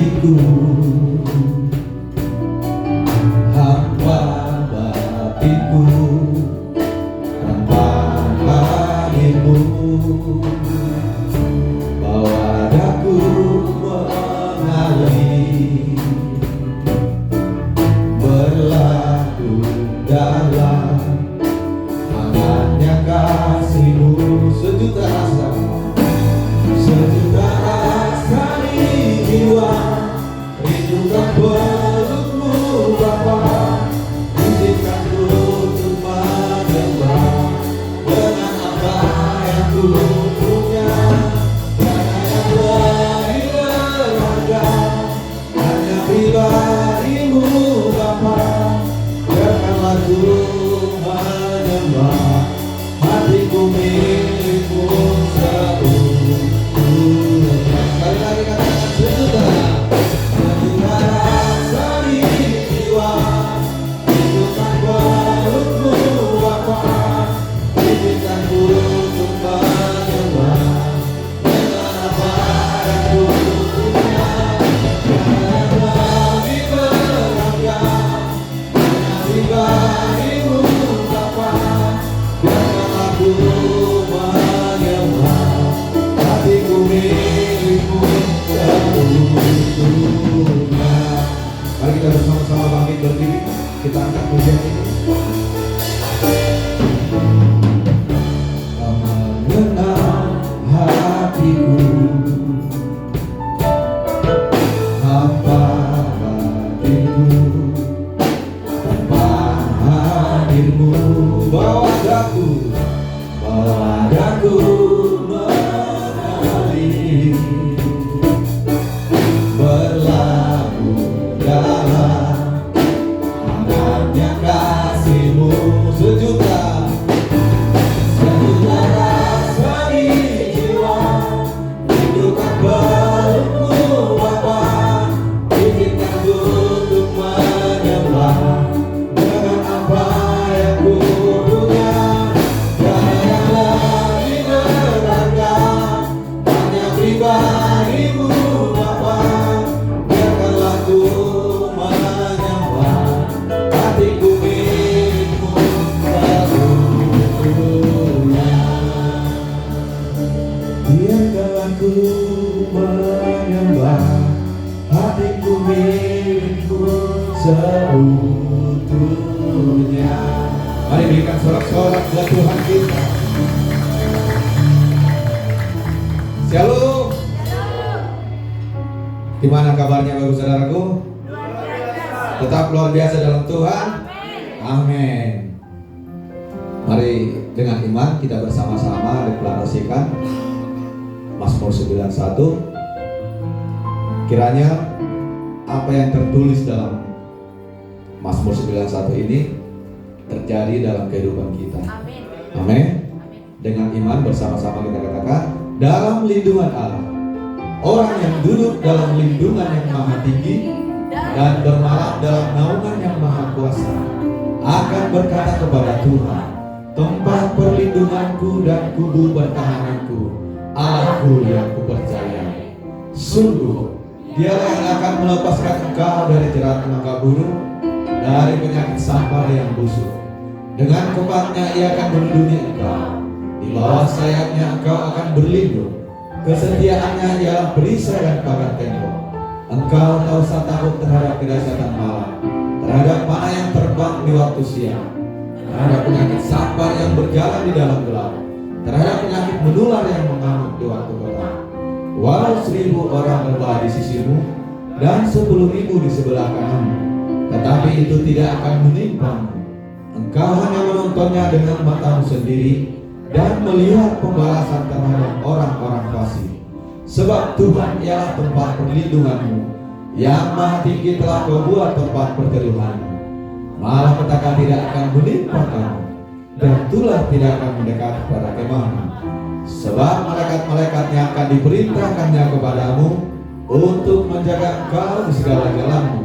hatiku, hamba batinku, hamba hadirmu, bawa daku mengalir, berlaku dalam hangatnya kasih-Mu. Sejuta rasa, sejuta rasa di jiwa, rindukan pelukmu Bapa. Izinkan ku untuk menyembah dengan apa yang ku punya, karena yang lebih berharga hanya pribadi-Mu Bapa. Biarkanlah ku menyembah, hatiku milik-Mu seutuhnya. Sekali lagi katakan sejuta, sejuta rasa di jiwa, rindukan pelukmu Bapa. Izinkan ku untuk menyembah dengan apa yang ku punya, karena yang lebih berharga hanya pribadi-Mu Bapa. Biarkanlah ku menyembah, hatiku milik-Mu seutuhnya. Mari kita bersama-sama bangkit berdiri, kita angkat pujian ini. Kau mengenal hatiku, hamba batinku, hamba hadirmu, bawa daku mengalir, berlaku dalam hangatnya kasih-Mu. Sejuta, sejuta rasa di jiwa, rindukan pelukmu Bapa. Izinkan ku untuk menyembah dengan apa yang ku punya, karena yang lebih berharga hanya pribadi-Mu Bapa. Biarkanlah ku menyembah, hatiku milik-Mu seutuhnya. Biarkanlah ku menyembah, hatiku milik-Mu seutuhnya. Mari berikan sorak-sorak buat Tuhan kita. Shalom. Gimana kabarnya Bapak Saudaraku? Tetap luar biasa dalam Tuhan. Amin. Mari dengan iman kita bersama-sama deklarasikan Mazmur 91. Kiranya apa yang tertulis dalam Mazmur 91 ini terjadi dalam kehidupan kita. Amin. Dengan iman bersama-sama kita katakan, dalam lindungan Allah, orang yang duduk dalam lindungan yang maha tinggi dan bermalam dalam naungan yang maha kuasa akan berkata kepada Tuhan, tempat perlindunganku dan kubu pertahananku, Allahku yang kupercayai. Sungguh Dialah yang akan melepaskan engkau dari jerat naga burung, dari penyakit sampar yang busuk. Dengan kuatnya ia akan melindungi engkau, di bawah sayapnya engkau akan berlindung. Kesetiaannya ialah perisai dan pagar tembok. Engkau tak usah takut terhadap kedahsyatan malam, terhadap panah yang terbang di waktu siang, terhadap penyakit sampar yang berjalan di dalam gelap, terhadap penyakit menular yang mengamuk di waktu gelap. Walau 1000 orang berbalah di sisimu dan 10.000 di sebelah kananmu, tetapi itu tidak akan menimpamu. Engkau hanya menontonnya dengan matamu sendiri dan melihat pembalasan terhadap orang-orang fasik. Sebab Tuhan ialah tempat perlindunganmu, yang maha tinggi telah kau buat tempat perteduhanmu. Malah petaka tidak akan menimpa kamu, dan tulah tidak akan mendekat pada kemahmu. Sebab malaikat-malaikatnya akan diperintahkannya kepadamu untuk menjaga engkau di segala jalanmu.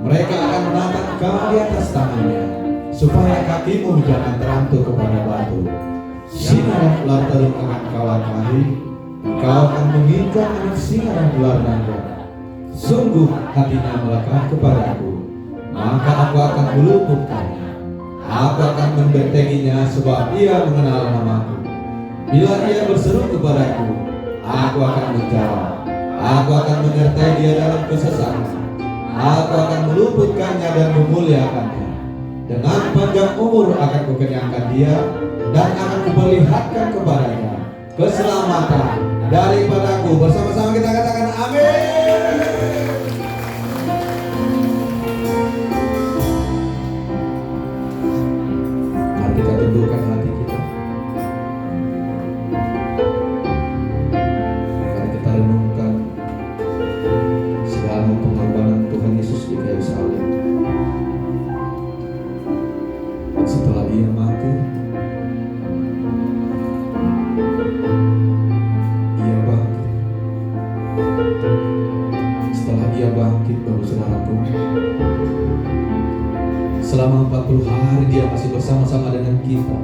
Mereka akan menatang engkau di atas tangannya, supaya kakimu jangan terantuk kepada batu. Sinar ular teluk akan kau langkahi, engkau akan menginjak anak singa dan ular naga. sungguh hatinya melekat kepadaku, maka aku akan meluputkannya. Aku akan membentenginya sebab ia mengenal namaku. Bila ia berseru kepadaku, aku akan menjawab. Aku akan menyertai dia dalam kesesakan. Aku akan meluputkannya dan memuliakannya. Dengan panjang umur akan kukenyangkan dia, dan akan kuperlihatkan kepadanya keselamatan daripadaku. Bersama-sama kita katakan amin. Mari kita tundukkan hati kita. Mari kita renungkan segala pengorbanan Tuhan Yesus di kayu salib. Setelah ia mati, ia bangkit. Setelah ia bangkit, baru saudaraku, selama 40 hari dia masih bersama-sama dengan kita.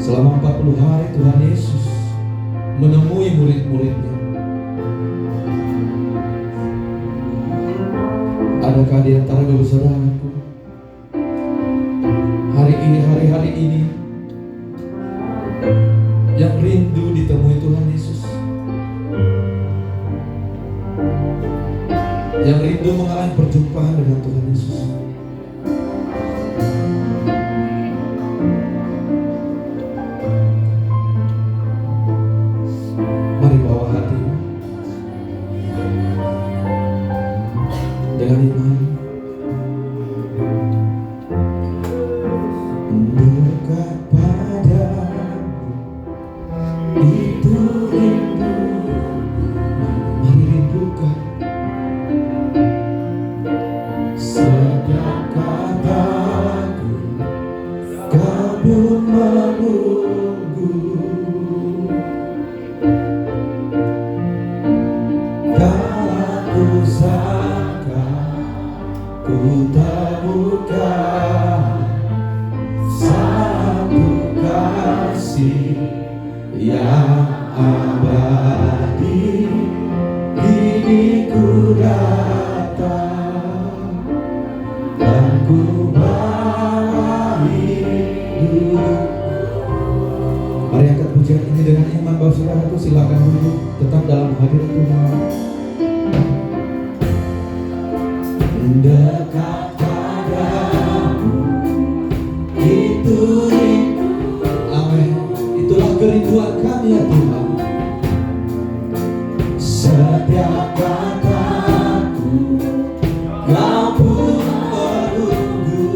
Selama 40 hari Tuhan Yesus menemui murid-muridnya. Adakah di antara saudaraku hari ini yang rindu ditemui Tuhan Yesus, yang rindu mengalami perjumpaan dengan Tuhan Yesus? Mari bawa hati dengan iman. Dekat padamu itu rindu. Mari rindukan setiap kataku, kau pun menunggu. Tak ku sangka ku temukan satu kasih yang abadi. Kini ku datang dan ku bawa hidup. Mari angkat pujian ini dengan iman. Bapak saudaraku, silakan duduk tetap dalam hadirat Tuhan. Dekat padamu itu rindu. Amin. Itulah kerinduan kami ya Tuhan. Setiap kataku kau pun menunggu,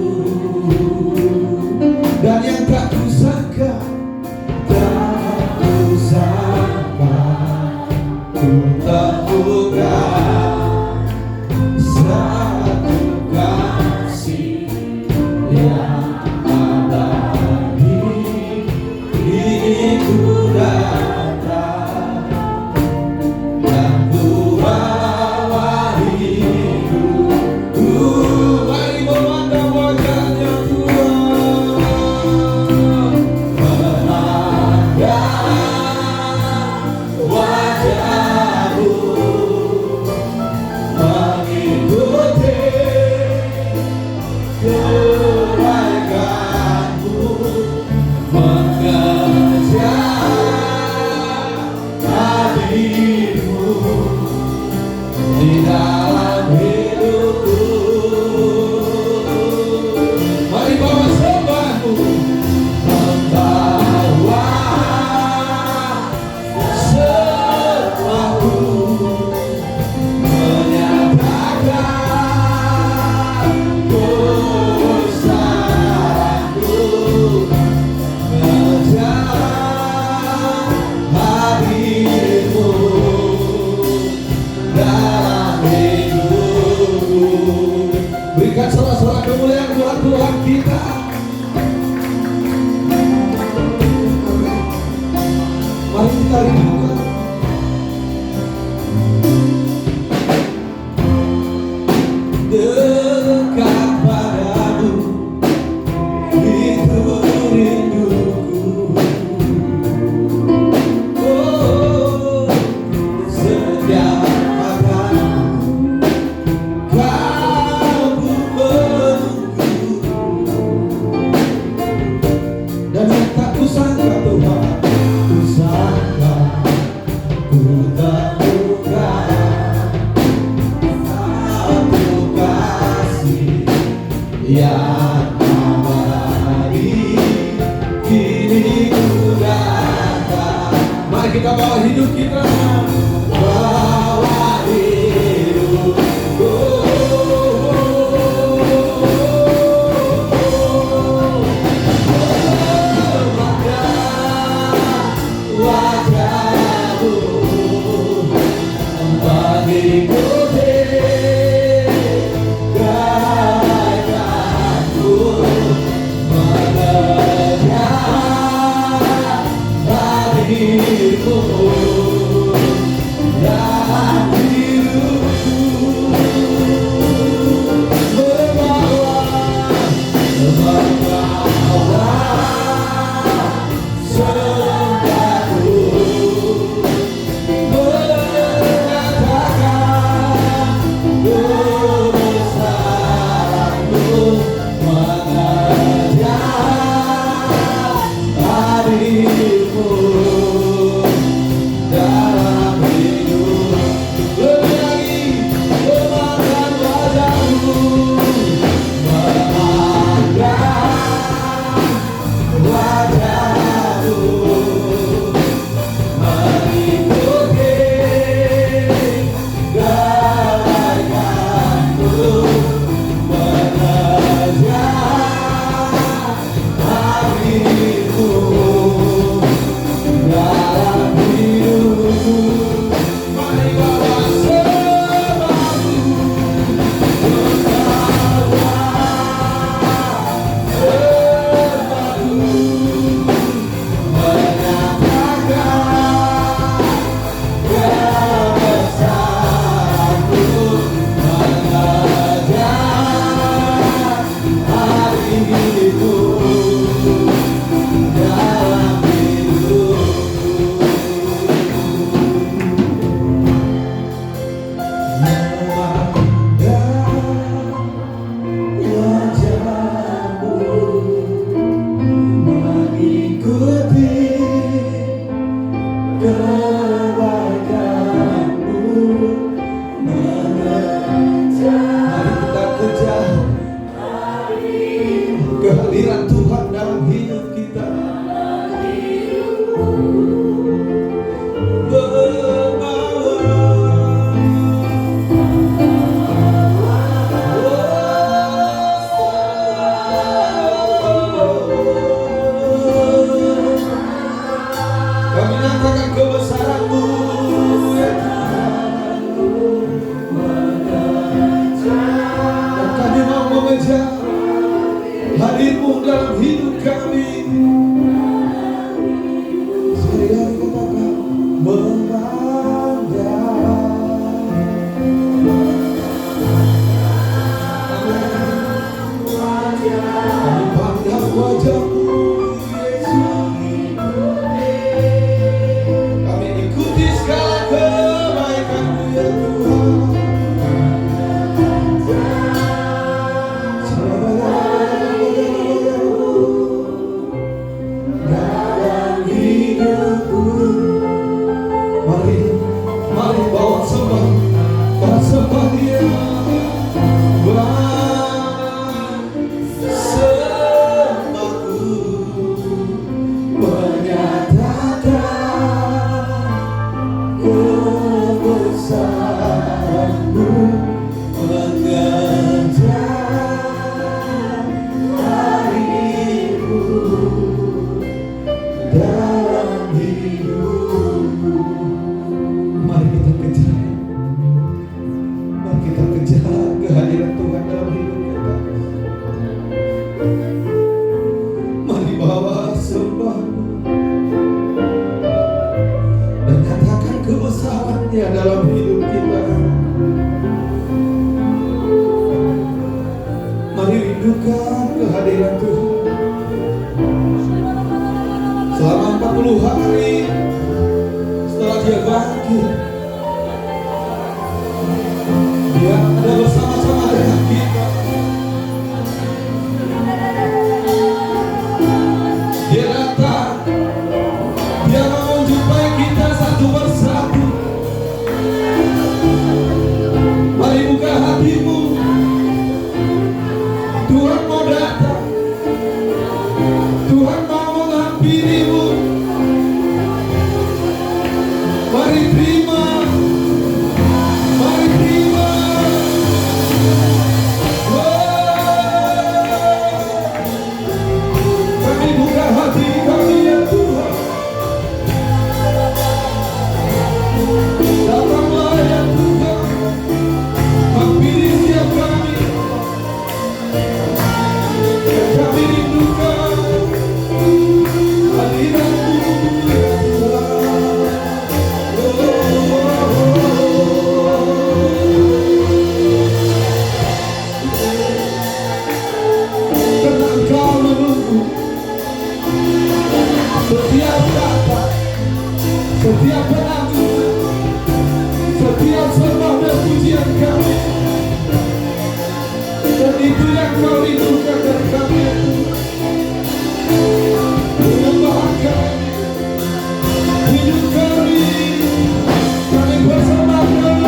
dan yang tak kusangka, tak kusangka ku temukan satu kasih yang abadi. Kini ku datang dan ku bawa hidup. Mari memandang wajahnya Tuhan, memandang wajahmu. bawa hidup kita, bawa hidup. Kehadiran Tuhan dalam hidup kita. Kami nyatakan kebesaran-Mu, ya Tuhan. Dan kami mau mengejar hadir-Mu dalam hidup kami. Sekali lagi katakan memandang. Kami pandang wajah-Mu, Yesus. Kami ikuti segala kebaikan-Mu, ya Tuhan. Mari bawa sembah Dia. Sembahku menyatakan kebesaran-Mu, mengejar hadir-Mu dalam hidupku. Mari kita kejar, mari kita kejar kehadiran Tuhan dalam hidup kita. Mari bawa sembah dan katakan kebesaran-Nya dalam hidup kita. Mari rindukan kehadiran Tuhan. Selama 40 hari setelah Dia bangkit, Dia ada bersama-sama dengan kita. Dia datang, Dia mau menjumpai kita satu persatu. Mari buka hatimu, Tuhan mau datang, Tuhan mau menghampirimu. Mari terima, mari terima. Kami buka hati kami ya Tuhan. Datanglah ya Tuhan, hampiri setiap kami. Kami rindukan hadirat-Mu ya Tuhan. Karena Engkau menunggu setiap kata, setiap pengakuan, setiap sembah dan pujian kami. Dan itu yang Kau rindukan dari kami. Penyembahan kami, hidup kami persembahkan.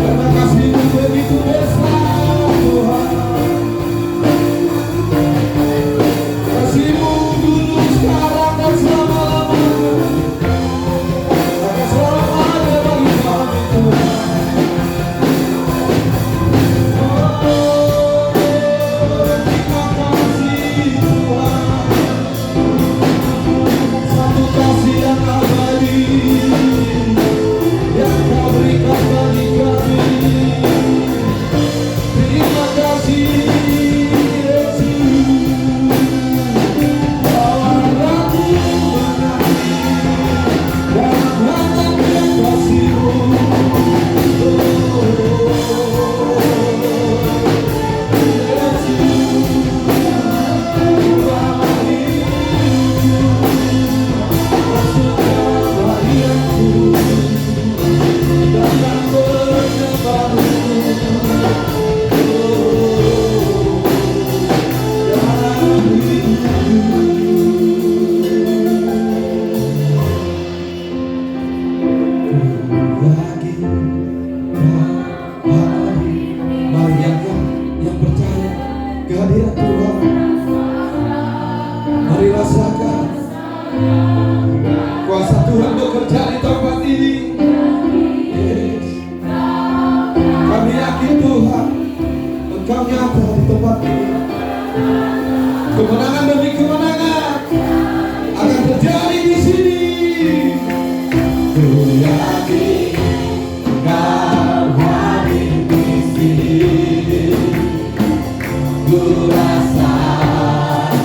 Karena kasih-Mu begitu besar Tuhan. Kasih-Mu dulu, sekarang, dan selama-lamanya. Akan selalu ada bagi kami Tuhan. Terima kasih Tuhan. Satu kasih yang abadi yang Kau berikan bagi kami. Terima kasih Yesus. Bawalah aku menyanyi dalam hangatnya kasih-Mu. Mari yang percaya kehadiran Tuhan. Mari rasakan kuasa Tuhan bekerja di tempat ini. Yes. Kami yakin Tuhan, Engkau nyata di tempat ini. Kemenangan demi kemenangan akan terjadi di sini. Ku yakin Kau hadir di sini. Ku rasakan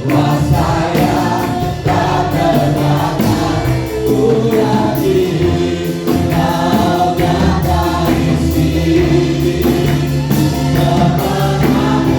kuasa yang tak terbatas. Ku yakin Kau nyata di sini. Kemenangan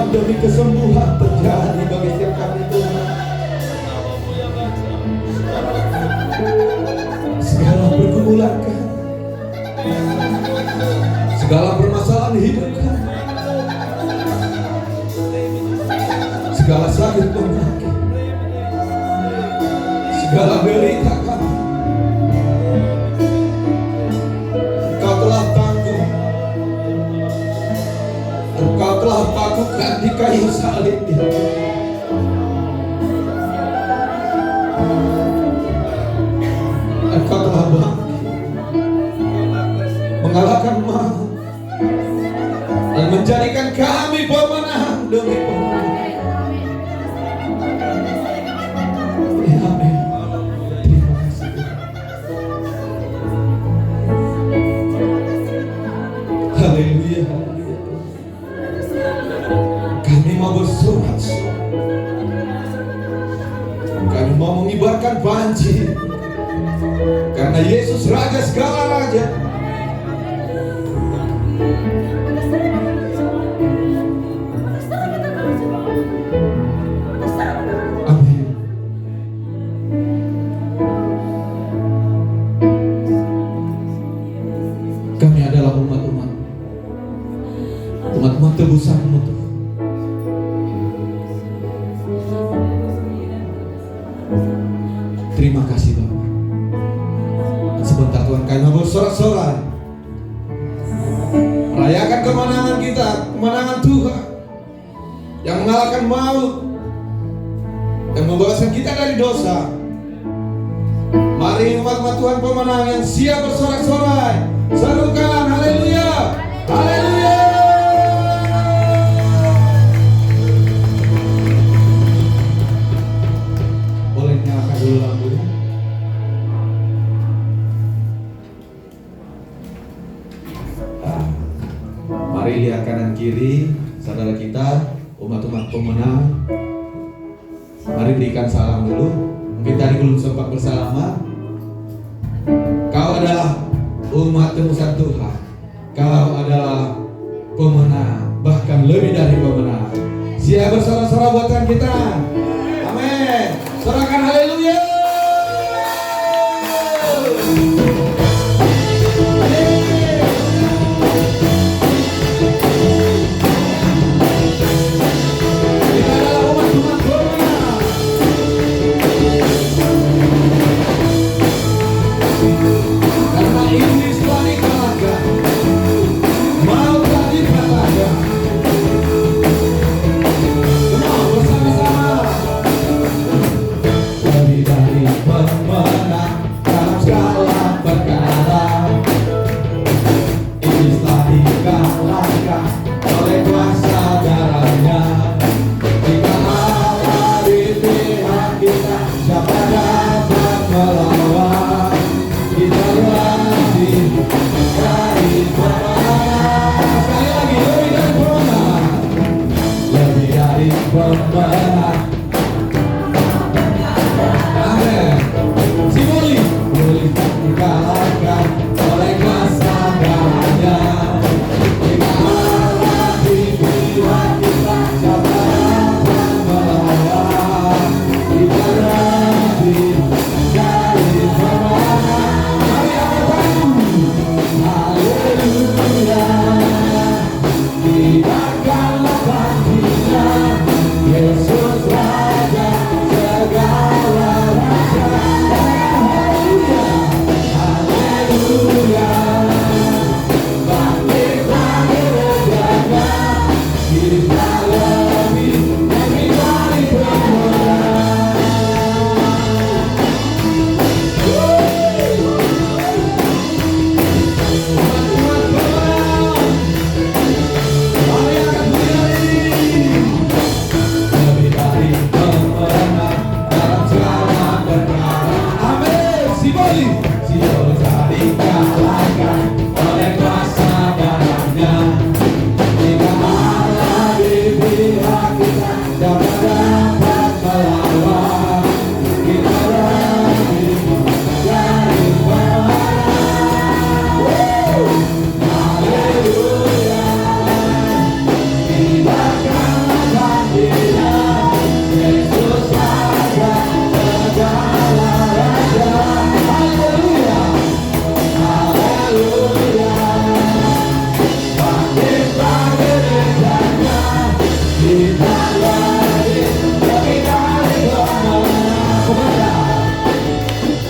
demi kesembuhan terjadi bagi setiap kami Tuhan. Segala pergumulan kami, segala permasalahan hidup kami, segala sakit penyakit, segala derita kami, Engkau telah tanggung, Engkau telah pakukan di kayu salib itu. Engkau telah bangkit, mengalahkan maut dan menjadikan kami pemenang demi pemenang. Amin. Terima kasih. Haleluya. Kami mau bersorak-sorak. Kami mau mengibarkan banji. Karena Yesus Raja segala raja. Umat-umat tebusanmu Tuhan. Terima kasih Bapak. Sebentar Tuhan kami mau bersorak-sorai merayakan kemenangan kita, kemenangan Tuhan yang mengalahkan maut, yang membebaskan kita dari dosa. Mari umat-umat Tuhan pemenang yang siap bersorak-sorai, serukan haleluya, haleluya. Boleh nyalakan dulu lampunya. Mari lihat kanan kiri saudara kita, umat-umat pemenang. Mari berikan salam dulu. Mungkin tadi belum sempat bersalaman. Kau adalah umat tebusan Tuhan. Kau adalah pemenang, bahkan lebih dari pemenang. Siap bersorak-sorai buatan kita. Amin. Sorakan haleluya.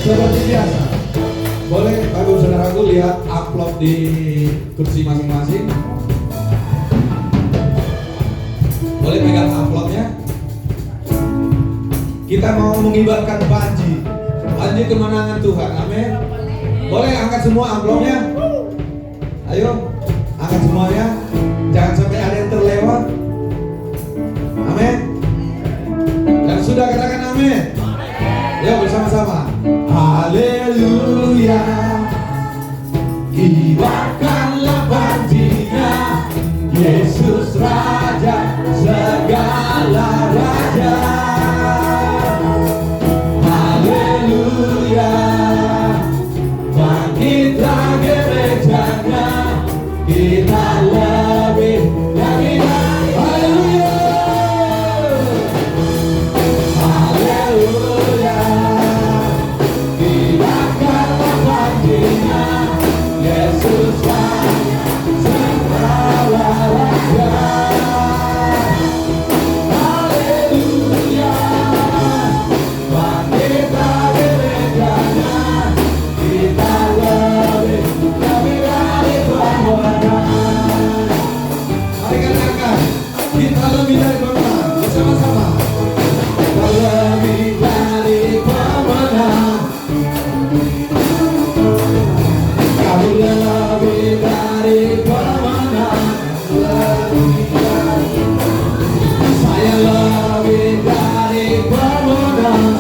Seperti biasa, boleh Bapak Saudaraku lihat amplop di kursi masing-masing. Boleh pegang amplopnya. Kita mau mengibarkan banji kemenangan Tuhan, amin. Boleh angkat semua amplopnya. Ayo, angkat semuanya. Jangan sampai ada yang terlewat. Amin. Dan sudah katakan amin. Ya bersama-sama. Haleluya. Kibarkanlah banjinya, Yesus Raja segala raja. Haleluya. Bangkitlah gerejanya, kita lebih dari haleluya. Haleluya. Kibarkanlah banjinya, Yesus Raja segala raja. Kita lebih dari pemenang. Bersama-sama. Kita lebih dari pemenang. Kamu lebih dari pemenang. Saya lebih dari pemenang.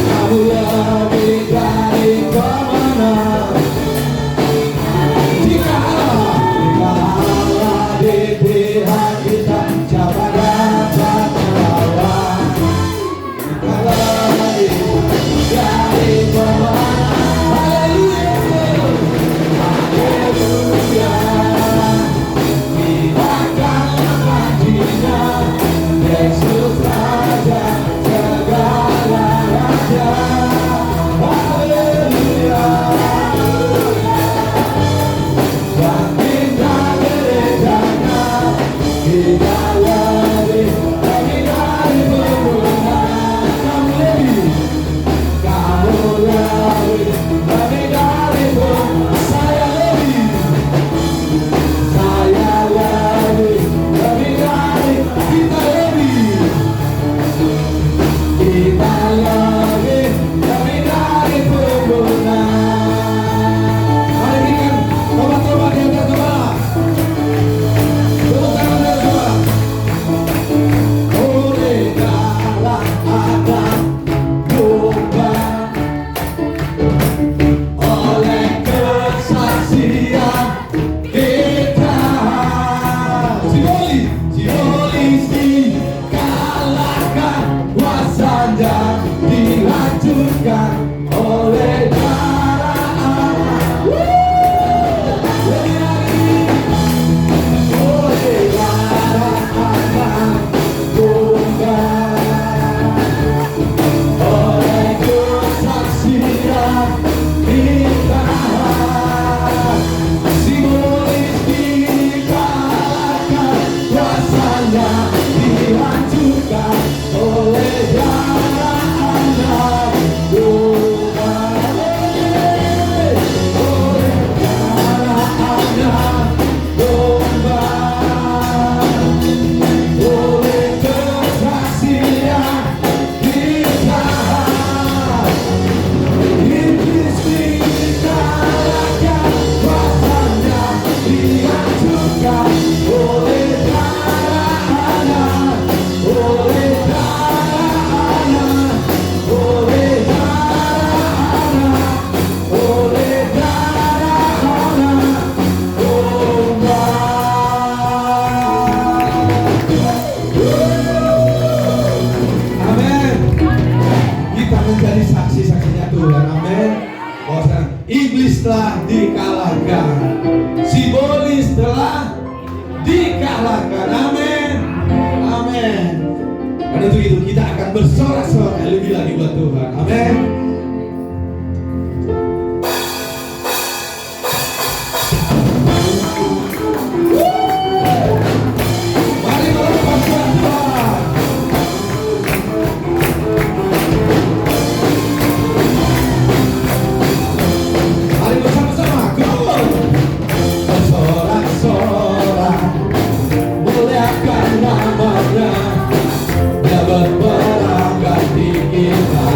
Kamu lebih dari pemenang. Jika Allah di pihak kita, siapa dapat melawan? Kita lebih dari pemenang. Haleluya, haleluya. Kita akan mengajinya, Yesus Raja segala raja. Haleluya. Bangkit dari gerejanya, kita lebih dari pemenang. Kamu lebih dari pemenang. Saya lebih dari, kita lebih dari pemenang. Mari berikan tobat-tobat di atas kepala. Tepuk tangan di atas kepala. Oleh darah Adam domba, oleh kesaksian kita, simbolis dikalahkan, kuasanya dihancurkan oleh darah Adam. Oleh darah Adam domba, oleh kesaksian kita, simbolis dikalahkan, kuasanya dihancurkan oleh darah Adam domba. Oleh darah Adam domba, oleh kesaksian kita, iblis dikalahkan, kuasanya dihancurkan oleh darah Adam, oleh darah Adam, oleh darah Adam, oleh darah Adam domba. Amin. Kita menjadi saksi-saksinya Tuhan. Amin. Bahwa iblis telah dikalahkan, simbolis telah dikalahkan. Amin. Amin. Dan untuk itu kita akan bersorak-sorai lebih lagi buat Tuhan. Amin. Mari melepas Tuhan. Mari bersama-sama. Go! Bersorak-sorai, muliakan namanya. Dia berperang ganti kita.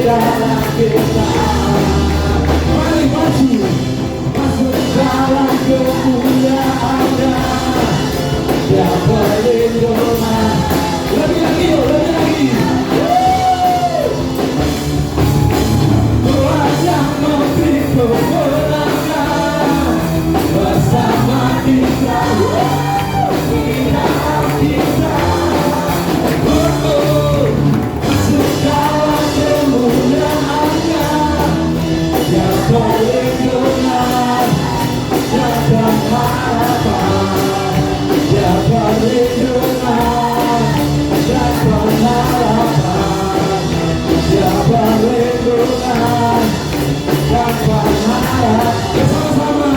dalam kita. Mari maju, masuk dalam kemuliaan-Nya. Dia perlindungan. Lebih lagi, lebih lagi. Tuhan yang memberi kemenangan bersama kita. Kita masuk dalam kemuliaan-Nya. Dia perlindungan, jaga harapan. Dia perlindungan, jaga harapan. Dia perlindungan, jaga harapan. Bersama-sama.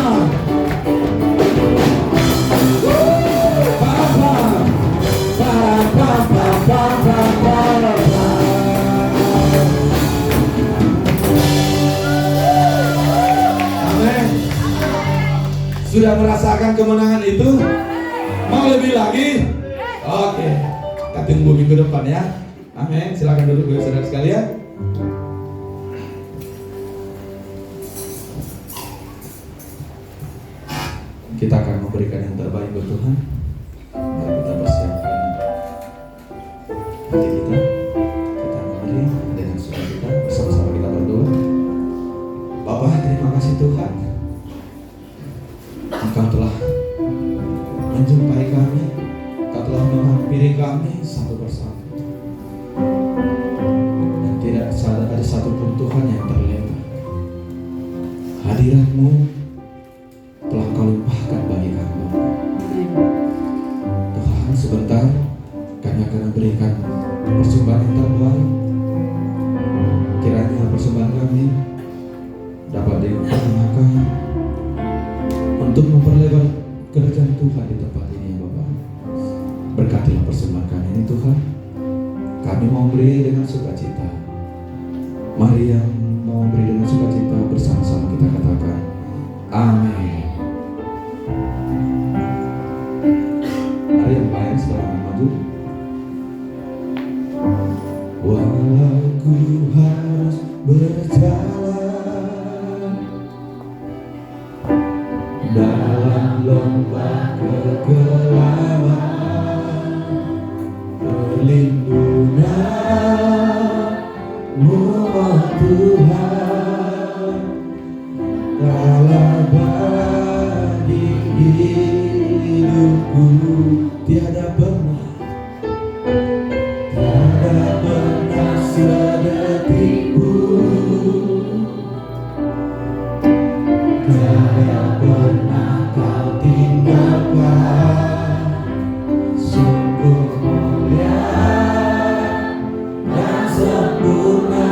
Amin. Sudah merasakan kemenangan itu? Mau lebih lagi? Oke, kita tunggu minggu depan ya. Amin. Silakan duduk saudara sekalian. Kita akan memberikan yang terbaik buat Tuhan. Mari kita persiapkan hati kita. Kita memberi dengan sukacita. Bersama-sama kita berdoa. Bapa, terima kasih Tuhan. Engkau telah menjumpai kami. Engkau telah menghampiri kami satu persatu. Dan tidak ada satupun Tuhan yang terlena. Hadirat-Mu telah Kau limpahkan bagi kami. Tuhan, sebentar kami akan memberikan persembahan yang terbaik. Kiranya persembahan kami dapat digunakan untuk memperlebar kerajaan Tuhan di tempat ini ya Bapak. Berkatilah persembahan kami ini Tuhan. Kami mau beri dengan sukacita. Mari yang mau beri dengan sukacita bersama-sama kita katakan amin. Mari yang lain sekarang maju. Walau ku harus berjalan dalam lembah kegelapan, perlindungan-Mu oh Tuhan telah bagi hidupku. Tiada pernah sedetik pun, tiada pernah Kau tinggalkan. Sungguh mulia dan sempurna,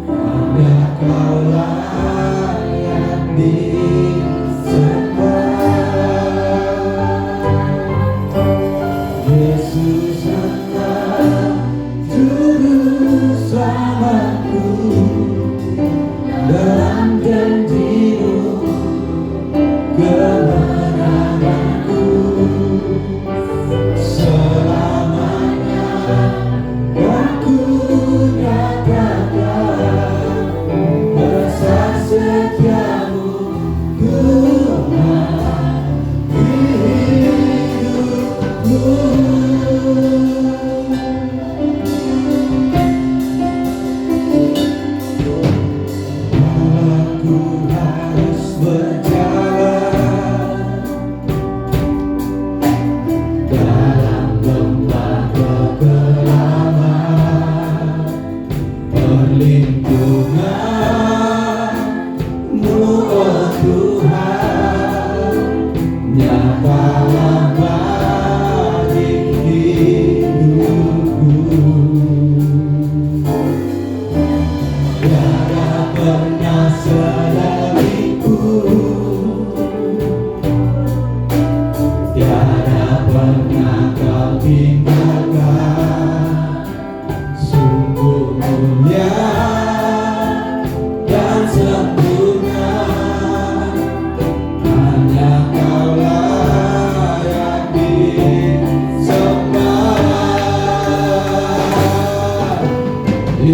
hanya Kau layak disembah. Yesus Engkau juru selamatku, dalam janji-Mu kemenanganku. Selamanya aku nyatakan besar setia-Mu Tuhan hidupku.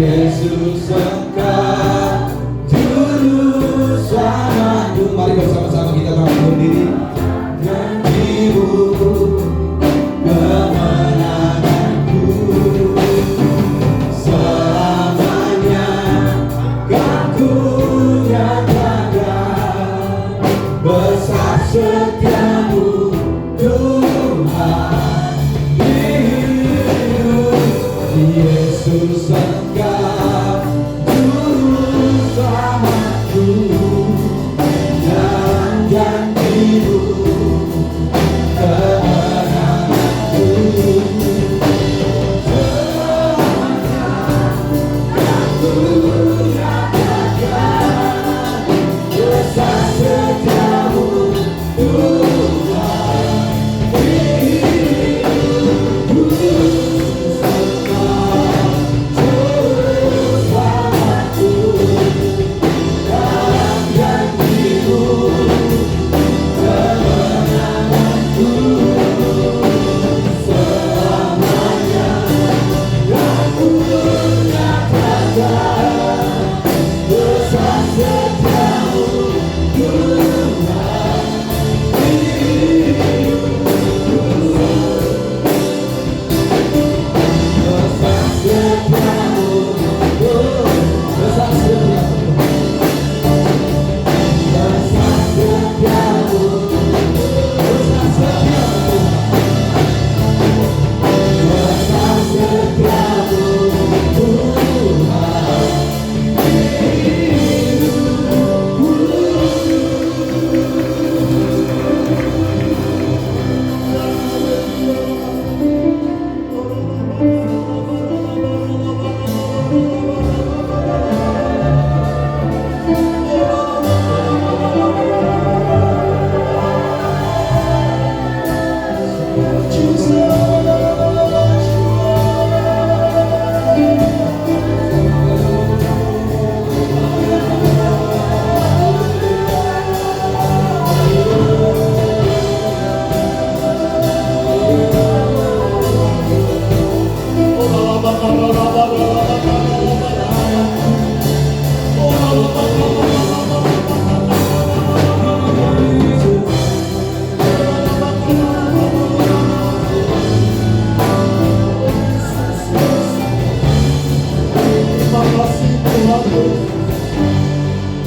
Yesus engkau juru selamatku. Mari bersama-sama kita bangkit berdiri. Janjimu kemenanganku, selamanya kan ku nyatakan besar setiamu Tuhan. Yesus engkau juru selamatku, dan janjimu kemenanganku, selamanya kan ku nyatakan besar setiamu Tuhan.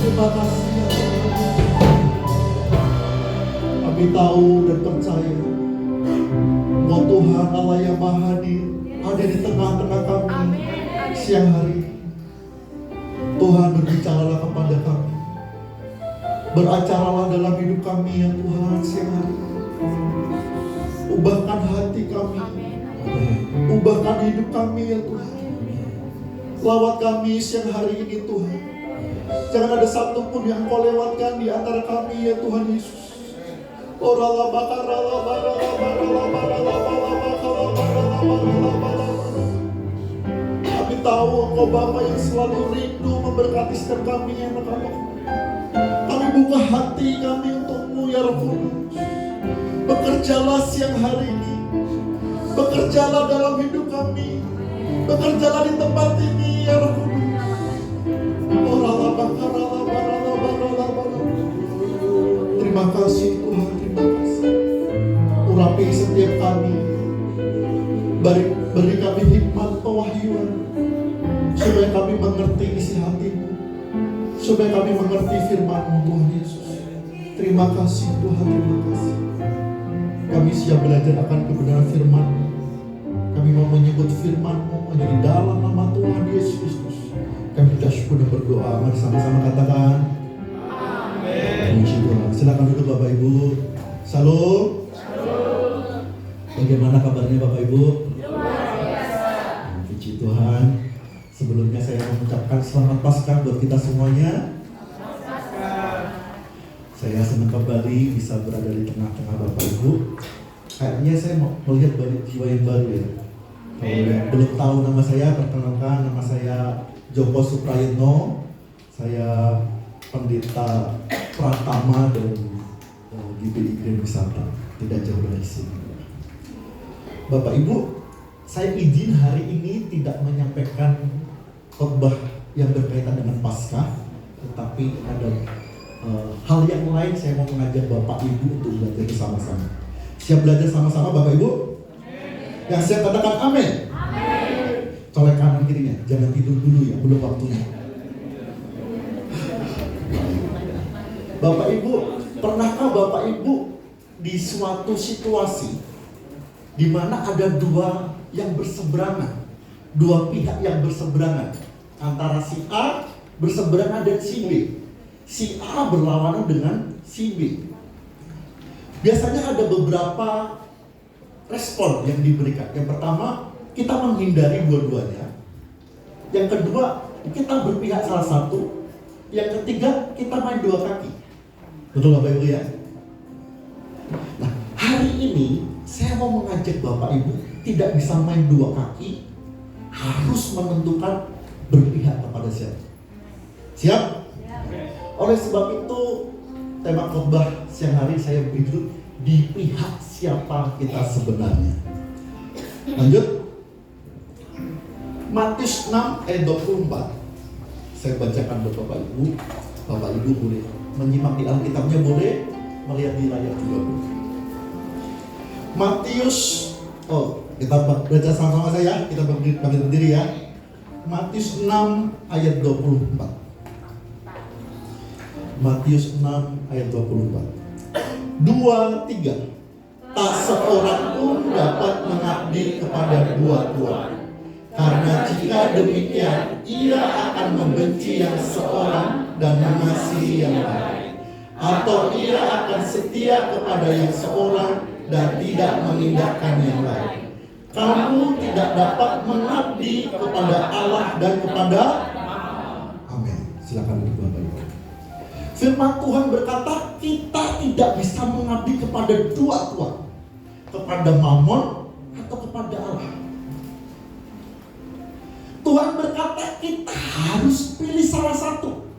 Terima kasih ya Tuhan. Kami tahu dan percaya bahwa Tuhan Allah yang Maha Hadir ada di tengah-tengah kami siang hari ini. Tuhan, berbicaralah kepada kami, beracaralah dalam hidup kami ya Tuhan siang hari ini. Ubahkan hati kami, ubahkan hidup kami ya Tuhan. Lawat kami siang hari ini Tuhan. Jangan ada satupun yang Kau lewatkan di antara kami ya Tuhan Yesus. Kami tahu Engkau Bapa yang selalu rindu memberkati setiap kami anak-anak. Kami buka hati kami untuk-Mu ya Roh Kudus. Bekerjalah siang hari ini. Bekerjalah dalam hidup kami. Bekerjalah di tempat ini ya Roh Kudus. Terima kasih Tuhan, terima kasih. Urapi setiap kami. Beri kami hikmat pewahyuan, supaya kami mengerti isi hati-Mu, supaya kami mengerti firman-Mu Tuhan Yesus. Terima kasih Tuhan, terima kasih. Kami siap belajar akan kebenaran firman-Mu. Kami mau menyebut firman-Mu hanya di dalam nama Tuhan Yesus Kristus. Kami sudah syukur dan berdoa. Mari sama-sama katakan amin. Puji Tuhan. Silakan duduk Bapak Ibu. Salam. Bagaimana kabarnya Bapak Ibu? Luar biasa. Puji Tuhan. Sebelumnya saya mengucapkan selamat Paskah buat kita semuanya. Saya senang kembali bisa berada di tengah-tengah Bapak Ibu. Kayaknya saya mau melihat jiwa yang baru ya. Kalau yang belum tahu nama saya, perkenalkan, nama saya Joko Suprayitno. Saya pendeta Pratama dan GBI Grand Wisata, tidak jauh dari sini. Bapak Ibu, saya izin hari ini tidak menyampaikan khotbah yang berkaitan dengan Paskah, tetapi ada hal yang lain. Saya mau mengajak Bapak Ibu untuk belajar bersama-sama. Siap belajar sama-sama Bapak Ibu? Yang siap katakan amin. Colek kanan kirinya, jangan tidur dulu ya, belum waktunya. Bapak Ibu, pernahkah Bapak Ibu di suatu situasi di mana ada dua yang berseberangan, dua pihak yang berseberangan, antara si A berseberangan dengan si B, si A berlawanan dengan si B. Biasanya ada beberapa respon yang diberikan. Yang pertama, kita menghindari dua-duanya. Yang kedua, kita berpihak salah satu. Yang ketiga, kita main dua kaki. Betul Bapak Ibu ya? Nah, hari ini saya mau mengajak Bapak Ibu tidak bisa main dua kaki, harus menentukan berpihak kepada siapa. Siap? Oleh sebab itu, tema khotbah siang hari saya beri judul di pihak siapa kita sebenarnya. Lanjut. Matius 6 ayat 24. Saya bacakan buat Bapak Ibu. Bapak Ibu boleh menyimak di Alkitabnya, boleh melihat di layar juga boleh. Matius, kita baca sama-sama saya, kita berdiri ya. Matius 6 ayat 24. Matius 6 ayat 24. 2, 3. Tak seorang pun dapat mengabdi kepada dua tuan, karena jika demikian ia akan membenci yang seorang dan mengasihi yang lain, atau ia akan setia kepada yang seorang dan tidak meninggalkan yang lain. Kamu tidak dapat mengabdi kepada Allah dan kepada Amin. Silakan duduk Bapak Ibu. Firman Tuhan berkata, kita tidak bisa mengabdi kepada dua tuan, kepada Mammon atau kepada Allah. Tuhan berkata kita harus pilih salah satu,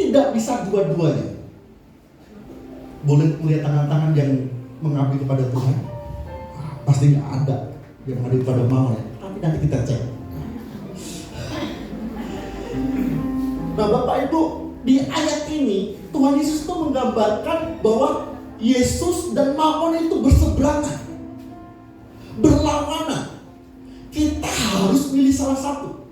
tidak bisa dua-duanya. Boleh melihat tangan-tangan yang mengabdi kepada Tuhan? Pasti nggak ada yang mengabdi kepada Mammon, tapi nanti kita cek. Nah Bapak Ibu, di ayat ini Tuhan Yesus itu menggambarkan bahwa Yesus dan Mammon itu berseberangan, berlawanan. Kita harus pilih salah satu.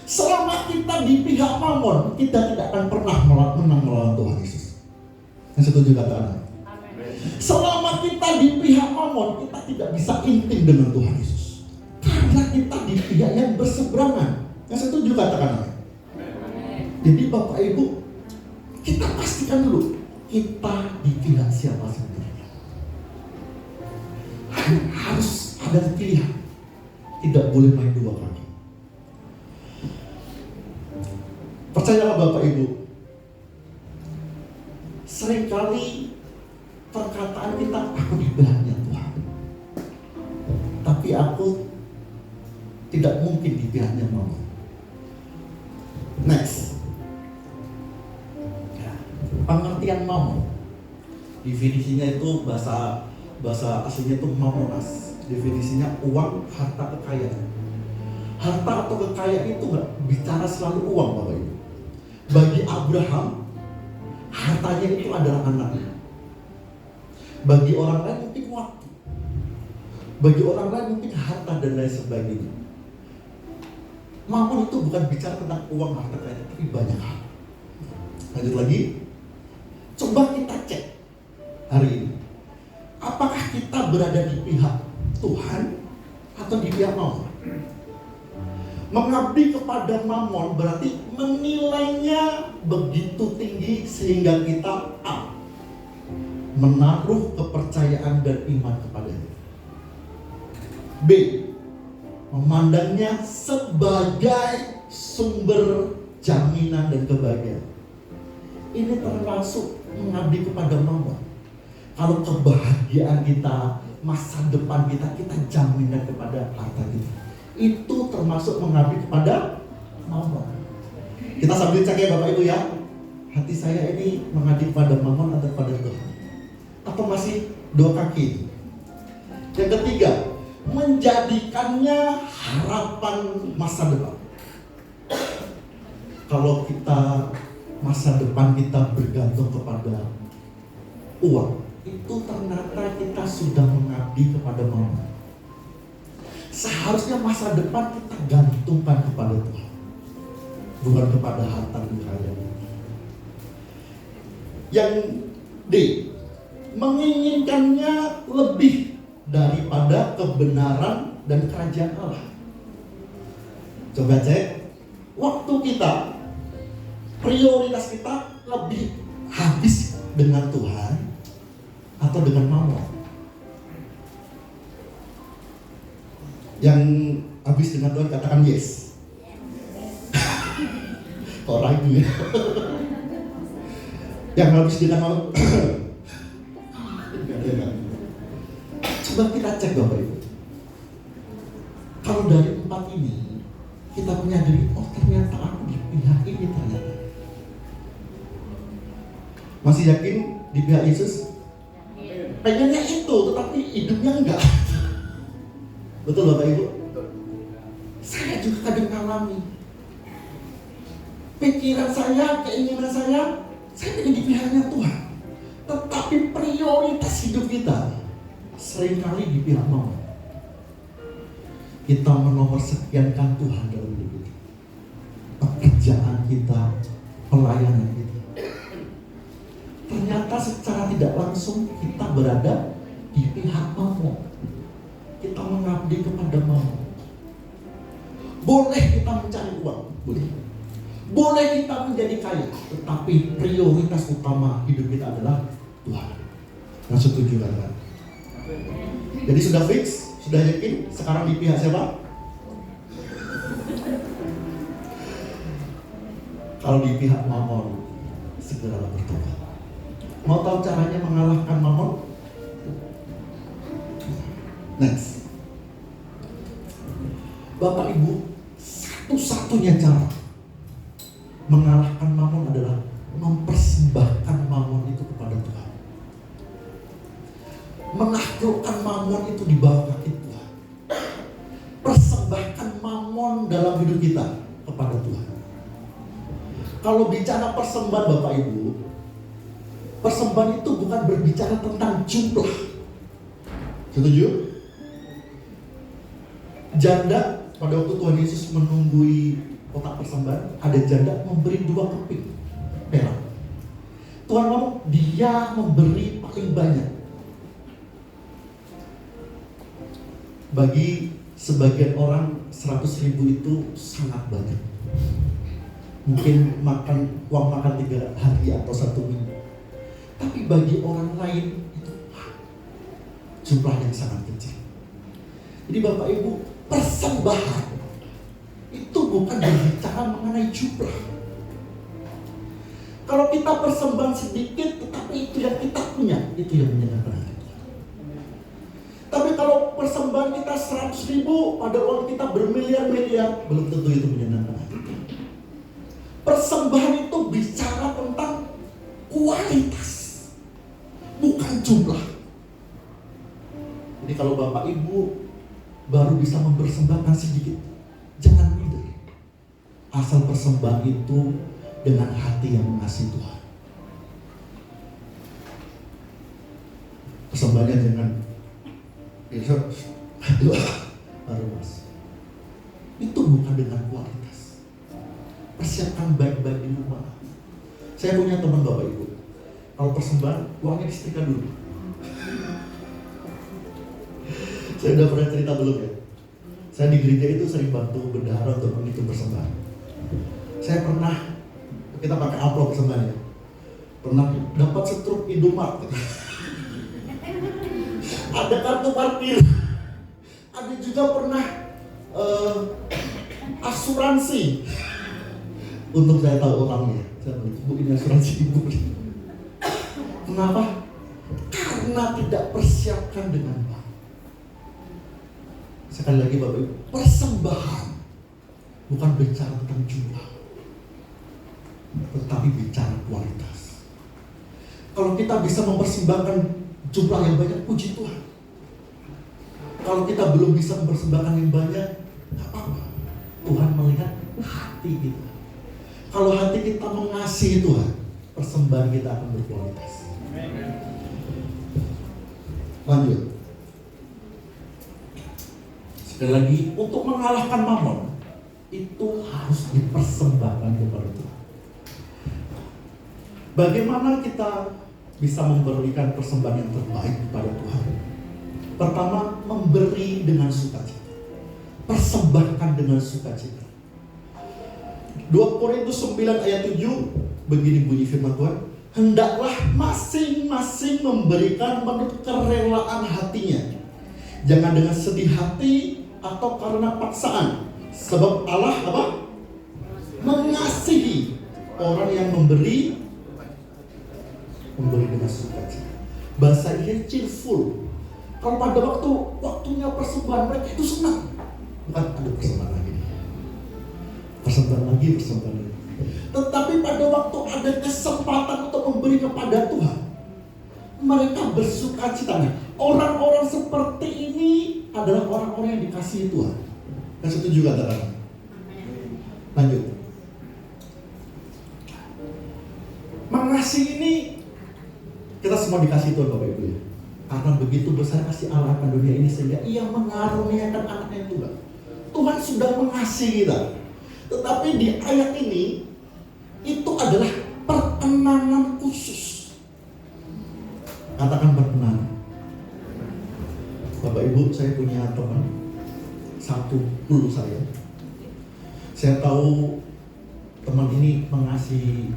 Selama kita di pihak Mammon, kita tidak akan pernah menang melawan Tuhan Yesus. Yang setuju kata anak? Selama kita di pihak Mammon, kita tidak bisa intim dengan Tuhan Yesus, karena kita di pihak yang berseberangan. Yang setuju katakan anak? Jadi Bapak Ibu, kita pastikan dulu kita di pihak siapa sebenarnya. Harus ada pilihan, tidak boleh main dua kaki. Percayalah Bapak Ibu, seringkali perkataan kita, aku di pihaknya Tuhan, tapi aku tidak mungkin di pihaknya Mammon. Next. Pengertian Mammon, definisinya itu bahasa aslinya itu mammonas. Definisinya uang, harta, kekayaan. Harta atau kekayaan itu nggak bicara selalu uang Bapak Ibu. Bagi Abraham, hartanya itu adalah anaknya. Bagi orang lain mungkin waktu. Bagi orang lain mungkin harta dan lain sebagainya. Mammon itu bukan bicara tentang uang, harta, kekayaan, tapi banyak hal. Lanjut lagi. Coba kita cek hari ini, apakah kita berada di pihak Tuhan atau di pihak Mammon? Mengabdi kepada Mammon berarti menilainya begitu tinggi sehingga kita menaruh kepercayaan dan iman kepadanya. B. Memandangnya sebagai sumber jaminan dan kebahagiaan. Ini termasuk mengabdi kepada Mammon. Kalau kebahagiaan kita, masa depan kita jaminkan kepada harta kita, itu termasuk mengabdi kepada Mammon. Kita sambil cek ya Bapak Ibu ya, hati saya ini mengabdi kepada Mammon atau kepada Tuhan, atau masih dua kaki. Yang ketiga, menjadikannya harapan masa depan. Kalau kita masa depan kita bergantung kepada uang, itu ternyata kita sudah mengabdi kepada mamon. Seharusnya masa depan kita gantungkan kepada Tuhan, bukan kepada harta dan kekayaan. Yang D, menginginkannya lebih daripada kebenaran dan kerajaan Allah. Coba cek, waktu kita, prioritas kita lebih habis dengan Tuhan atau dengan mamon? Yang habis dengan Tuhan katakan yes. Kok ragu ya? Yang habis dengan mamon. Coba kita cek Bapak Ibu. Kalau dari 4 ini kita menyadari, oh ternyata aku di pihak ini ternyata. Masih yakin di pihak Yesus? Pengennya itu, tetapi hidupnya enggak. Betul Bapak Ibu? Saya juga kadang alami. Pikiran saya, keinginan saya pengen di pihaknya Tuhan. Tetapi prioritas hidup kita seringkali di pihak mamon. Kita menomorsekiankan Tuhan dalam hidup kita. Pekerjaan kita, pelayanan kita. Ternyata secara tidak langsung kita berada di pihak mamon. Kita mengabdi kepada mamon. Boleh kita mencari uang, boleh. Boleh kita menjadi kaya, tetapi prioritas utama hidup kita adalah Tuhan. Yang setuju kan? Jadi sudah fix, sudah yakin sekarang di pihak siapa? Kalau di pihak mamon, segeralah bertobat. Mau tahu caranya mengalahkan mamon? Next. Bapak Ibu, satu-satunya cara mengalahkan mamon adalah mempersembahkan mamon itu kepada Tuhan. Menaklukkan mamon itu di bawah kaki Tuhan. Persembahkan mamon dalam hidup kita kepada Tuhan. Kalau bicara persembahan Bapak Ibu, persembahan itu bukan berbicara tentang jumlah. Setuju? Janda pada waktu Tuhan Yesus menunggui kotak persembahan, ada janda memberi 2 keping perak. Tuhan ngomong dia memberi paling banyak. Bagi sebagian orang 100.000 itu sangat banyak. Mungkin uang makan 3 hari atau 1 minggu. Tapi bagi orang lain itu jumlah yang sangat kecil. Jadi Bapak Ibu, persembahan itu bukan berbicara mengenai jumlah. Kalau kita persembahan sedikit, tetapi itu yang kita punya, itu yang menyenangkan hati Tuhan. Tapi kalau persembahan kita 100.000, pada uang kita bermiliar-miliar, belum tentu itu menyenangkan hati Tuhan. Persembahan itu bicara tentang kualitas, bukan jumlah. Jadi kalau Bapak Ibu baru bisa mempersembahkan sedikit, jangan minder. Asal persembahan itu dengan hati yang mengasihi Tuhan. Persembahannya jangan baru mas. Itu bukan dengan kualitas. Persiapkan baik-baik di rumah. Saya punya teman Bapak Ibu, kalau persembahan uangnya disetrika dulu. Saya udah pernah cerita belum ya? Saya di gereja itu sering bantu bendahara untuk menghitung persembahan. Saya pernah, kita pakai amplop persembahan ya, pernah dapat setruk Indomart. Ada kartu parkir. Ada juga pernah asuransi. Untuk saya tahu orangnya, saya bilang, Bu ini asuransi ibu. Kenapa? Karena tidak persiapkan dengan baik. Sekali lagi Bapak Ibu, persembahan bukan bicara tentang jumlah, tetapi bicara kualitas. Kalau kita bisa mempersembahkan jumlah yang banyak, puji Tuhan. Kalau kita belum bisa mempersembahkan yang banyak, gak apa-apa. Tuhan melihat hati kita. Kalau hati kita mengasihi Tuhan, persembahan kita akan berkualitas. Lanjut. Sekali lagi, untuk mengalahkan mamon itu harus dipersembahkan kepada Tuhan. Bagaimana kita bisa memberikan persembahan yang terbaik kepada Tuhan? Pertama, memberi dengan sukacita. Persembahkan dengan sukacita. 2 Korintus 9 ayat 7, begini bunyi firman Tuhan, hendaklah masing-masing memberikan menurut kerelaan hatinya, jangan dengan sedih hati atau karena paksaan, sebab Allah apa? Mengasihi orang yang memberi dengan sukacita. Bahasa Inggris cheerful. Kalau pada waktunya persembahan mereka itu senang. Bukan ada persembahan lagi. Persembahan lagi. Tetapi pada waktu ada kesempatan untuk memberi kepada Tuhan, mereka bersukacita. Nah, orang-orang seperti ini adalah orang-orang yang dikasihi Tuhan. Yang setuju katakan. Lanjut. Mengasihi ini kita semua dikasih Tuhan Bapak Ibu ya. Karena begitu besar kasih Allah akan dunia ini sehingga Ia mengaruniakan anaknya Tuhan. Tuhan sudah mengasihi kita. Tetapi di ayat ini itu adalah perkenanan khusus. Katakan perkenanan. Bapak Ibu, saya punya teman satu dulu saya. Saya tahu teman ini mengasihi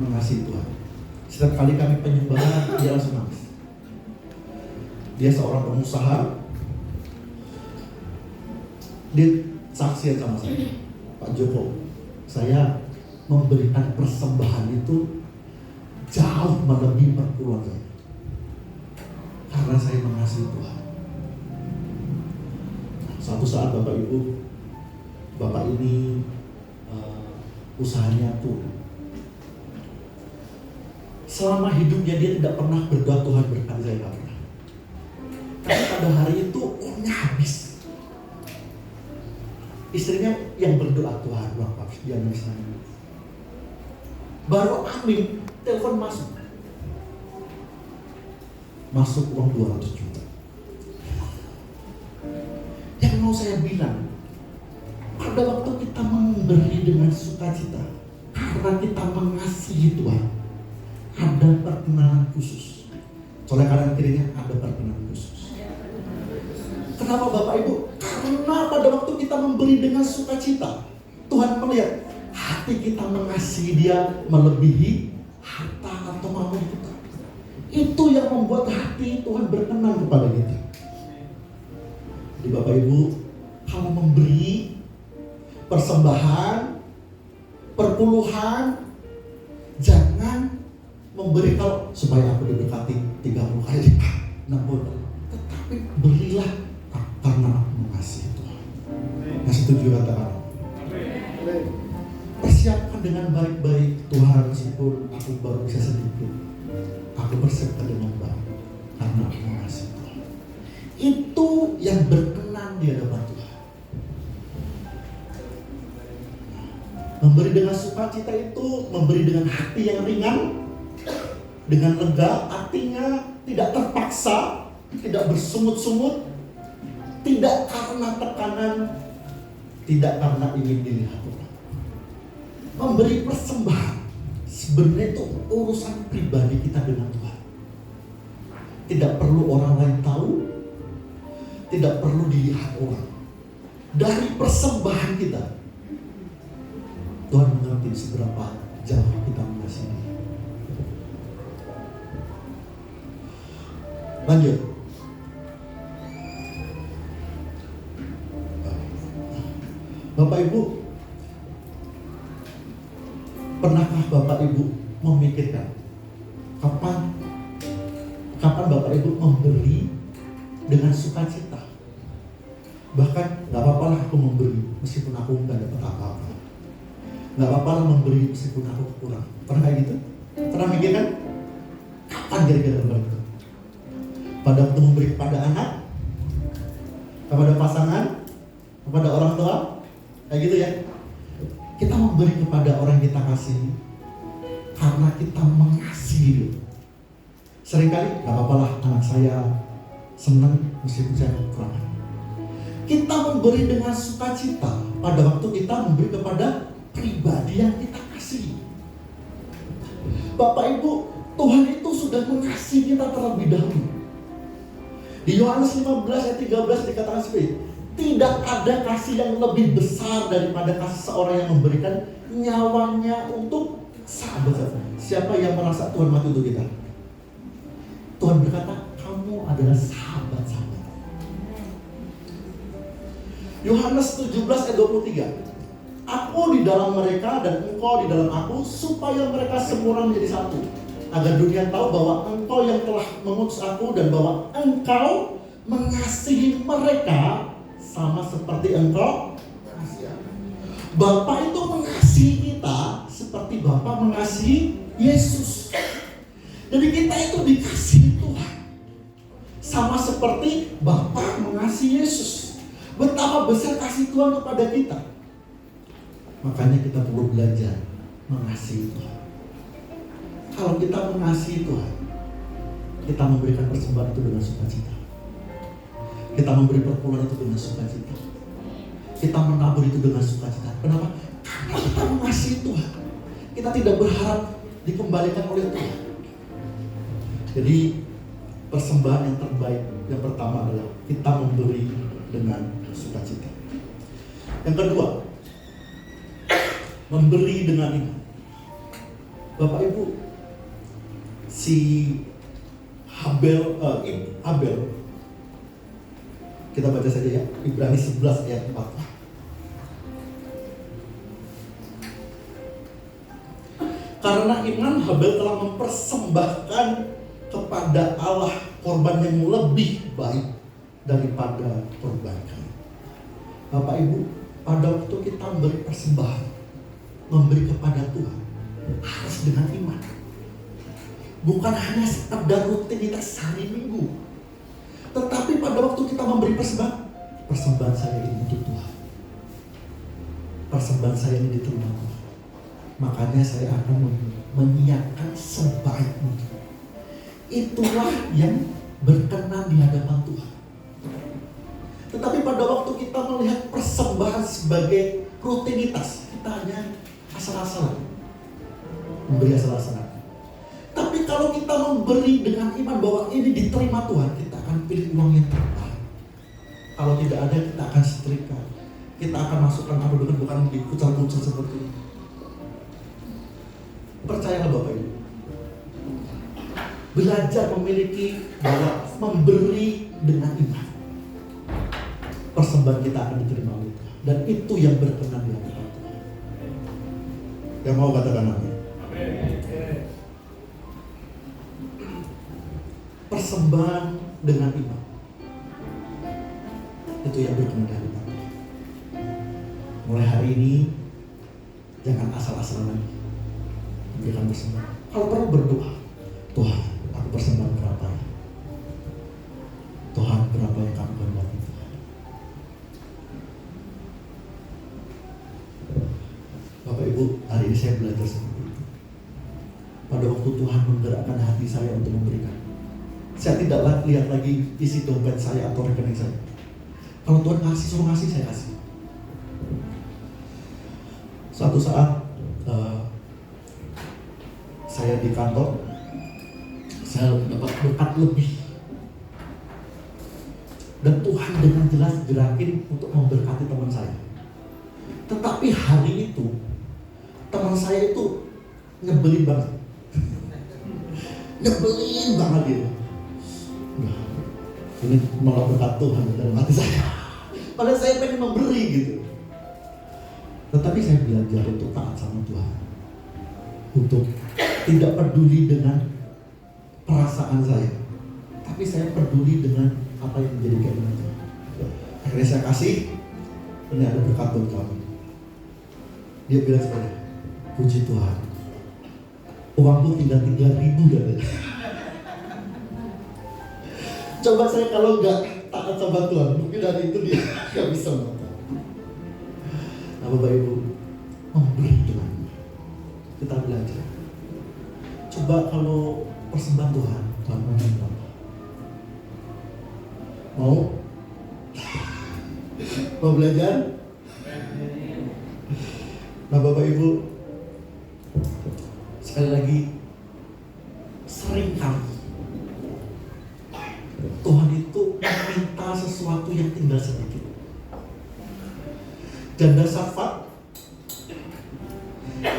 Tuhan. Setiap kali kami penyembahan, dia langsung nangis. Dia seorang pengusaha. Dia saksian sama saya, Pak Joko, saya memberikan persembahan itu jauh melebihi perpuluhan saya, karena saya mengasihi Tuhan. Suatu saat Bapak Ibu, Bapak ini usahanya turun. Selama hidupnya dia tidak pernah berdoa Tuhan berkati saya, tidak pernah. Tapi pada hari itu uangnya habis. Istrinya yang berdoa, Tuhan uang habis, dia nangis. Baru amin, telepon masuk uang 200 juta. Yang mau saya bilang, pada waktu kita memberi dengan sukacita, karena kita mengasihi Tuhan, ada perkenanan khusus. Soalnya kanan kirinya ada perkenanan khusus. Kenapa Bapak Ibu? Karena pada waktu kita memberi dengan sukacita, Tuhan melihat hati kita mengasihi Dia melebihi harta atau mamon kita. Itu yang membuat hati Tuhan berkenan kepada kita. Jadi Bapak Ibu, kalau memberi persembahan, perpuluhan, jangan memberi kalau supaya aku diberkati 30 kali lipat, 60. Tetapi berilah karena aku mengasihi Tuhan. Yang setuju katakan. Persiapkan dengan baik-baik. Tuhan, meskipun aku baru bisa sedikit, aku persiapkan dengan baik karena aku mengasihi Tuhan. Itu yang berkenan di hadapan Tuhan. Memberi dengan sukacita itu memberi dengan hati yang ringan, dengan lega, artinya tidak terpaksa, tidak bersungut-sungut, tidak karena tekanan, tidak karena ingin dilihat orang. Memberi persembahan sebenarnya itu urusan pribadi kita dengan Tuhan. Tidak perlu orang lain tahu, tidak perlu dilihat orang. Dari persembahan kita, Tuhan mengerti seberapa jauh kita mengasihi Dia. Lanjut. Bapak Ibu, pernahkah Bapak Ibu memikirkan kapan Bapak Ibu memberi dengan sukacita? Bahkan gak apa-apa lah aku memberi meskipun aku gak dapat apa-apa. Gak apa-apa lah memberi meskipun aku kurang. Pernah kayak gitu? Pernah mikirkan? Kapan kira-kira memberi itu? Pada waktu memberi kepada anak, kepada pasangan, kepada orang tua, kayak gitu ya. Kita memberi kepada orang yang kita kasih karena kita mengasihi dia. Seringkali gak apa-apa lah anak saya senang meskipun saya kekurangan. Kita memberi dengan sukacita pada waktu kita memberi kepada pribadi yang kita kasih. Bapak Ibu, Tuhan itu sudah mengasihi kita terlebih dahulu. Di Yohanes 15 ayat 13 dikatakan seperti, tidak ada kasih yang lebih besar daripada kasih seorang yang memberikan nyawanya untuk sahabat. Siapa yang merasa Tuhan mati untuk kita? Tuhan berkata, kamu adalah sahabat-sahabat. Yohanes 17 ayat 23. Aku di dalam mereka dan engkau di dalam aku, supaya mereka semua menjadi satu, agar dunia tahu bahwa engkau yang telah mengutus aku dan bahwa engkau mengasihi mereka sama seperti engkau mengasihi aku. Bapa itu mengasihi kita seperti Bapa mengasihi Yesus. Jadi kita itu dikasihi Tuhan sama seperti Bapa mengasihi Yesus. Betapa besar kasih Tuhan kepada kita. Makanya kita perlu belajar mengasihi Tuhan. Kalau kita mengasihi Tuhan, kita memberikan persembahan itu dengan sukacita. Kita memberi perpuluhan itu dengan sukacita. Kita menabur itu dengan sukacita. Kenapa? Karena kita mengasihi Tuhan. Kita tidak berharap dikembalikan oleh Tuhan. Jadi persembahan yang terbaik yang pertama adalah kita memberi dengan sukacita. Yang kedua, memberi dengan iman. Bapak Ibu, si Habel, kita baca saja ya, Ibrani 11 ayat 4. Karena iman Habel telah mempersembahkan kepada Allah korban yang lebih baik daripada korban kain. Bapak Ibu, pada waktu kita memberi persembahan, memberi kepada Tuhan, harus dengan iman. Bukan hanya sekedar rutinitas hari Minggu, tetapi pada waktu kita memberi persembahan saya ini untuk Tuhan, persembahan saya ini diterima Tuhan, makanya saya akan menyiapkan sebaik mungkin. Itulah yang berkenan di hadapan Tuhan. Tetapi pada waktu kita melihat persembahan sebagai rutinitas, kita hanya asal-asalan, memberi asal-asalan. Tapi kalau kita memberi dengan iman bahwa ini diterima Tuhan, kita akan pilih uang yang terbaik. Kalau tidak ada, kita akan setrika. Kita akan masukkan adonan, bukan dikucel-kucel seperti ini. Percayalah Bapak Ibu, belajar memiliki bahwa memberi dengan iman, persembahan kita akan diterima oleh Tuhan. Dan itu yang berkenan di hadapan Tuhan. Yang mau katakan amin. Persembahan dengan iman, itu yang berkenan di hadapan Tuhan. Mulai hari ini jangan asal-asalan lagi memberikan persembahan. Kalau perlu berdoa, Tuhan, aku persembahan berapa ya? Tuhan, berapa yang kamu kehendaki Tuhan? Bapak Ibu, hari ini saya belajar seperti itu. Pada waktu Tuhan menggerakkan hati saya untuk memberikan, saya tidak lihat lagi isi dompet saya atau rekening saya. Kalau Tuhan kasih, suruh ngasih, saya kasih. Suatu saat saya di kantor, saya dapat berkat lebih, dan Tuhan dengan jelas gerakin untuk memberkati teman saya. Tetapi hari itu teman saya itu nyebelin banget, nyebelin banget gitu. Nah, ini malah berkat Tuhan dalam hati saya. Padahal saya pengen memberi gitu. Tetapi saya belajar untuk taat sama Tuhan, untuk tidak peduli dengan perasaan saya, tapi saya peduli dengan apa yang menjadi keinginan Tuhan. Akhirnya saya kasih, ini ada berkat buat kamu. Dia bilang seperti, puji Tuhan, uangku tinggal 3.000 dan coba saya kalau nggak taat sama Tuhan, mungkin dari itu dia nggak bisa makan. Nah Bapak Ibu, memberi Tuhan. Kita belajar. Coba kalau persembahan Tuhan mau berapa? Mau? Mau belajar? Nah Bapak Ibu, sekali lagi, seringkali Tuhan itu meminta sesuatu yang tinggal sedikit. Janda Safat,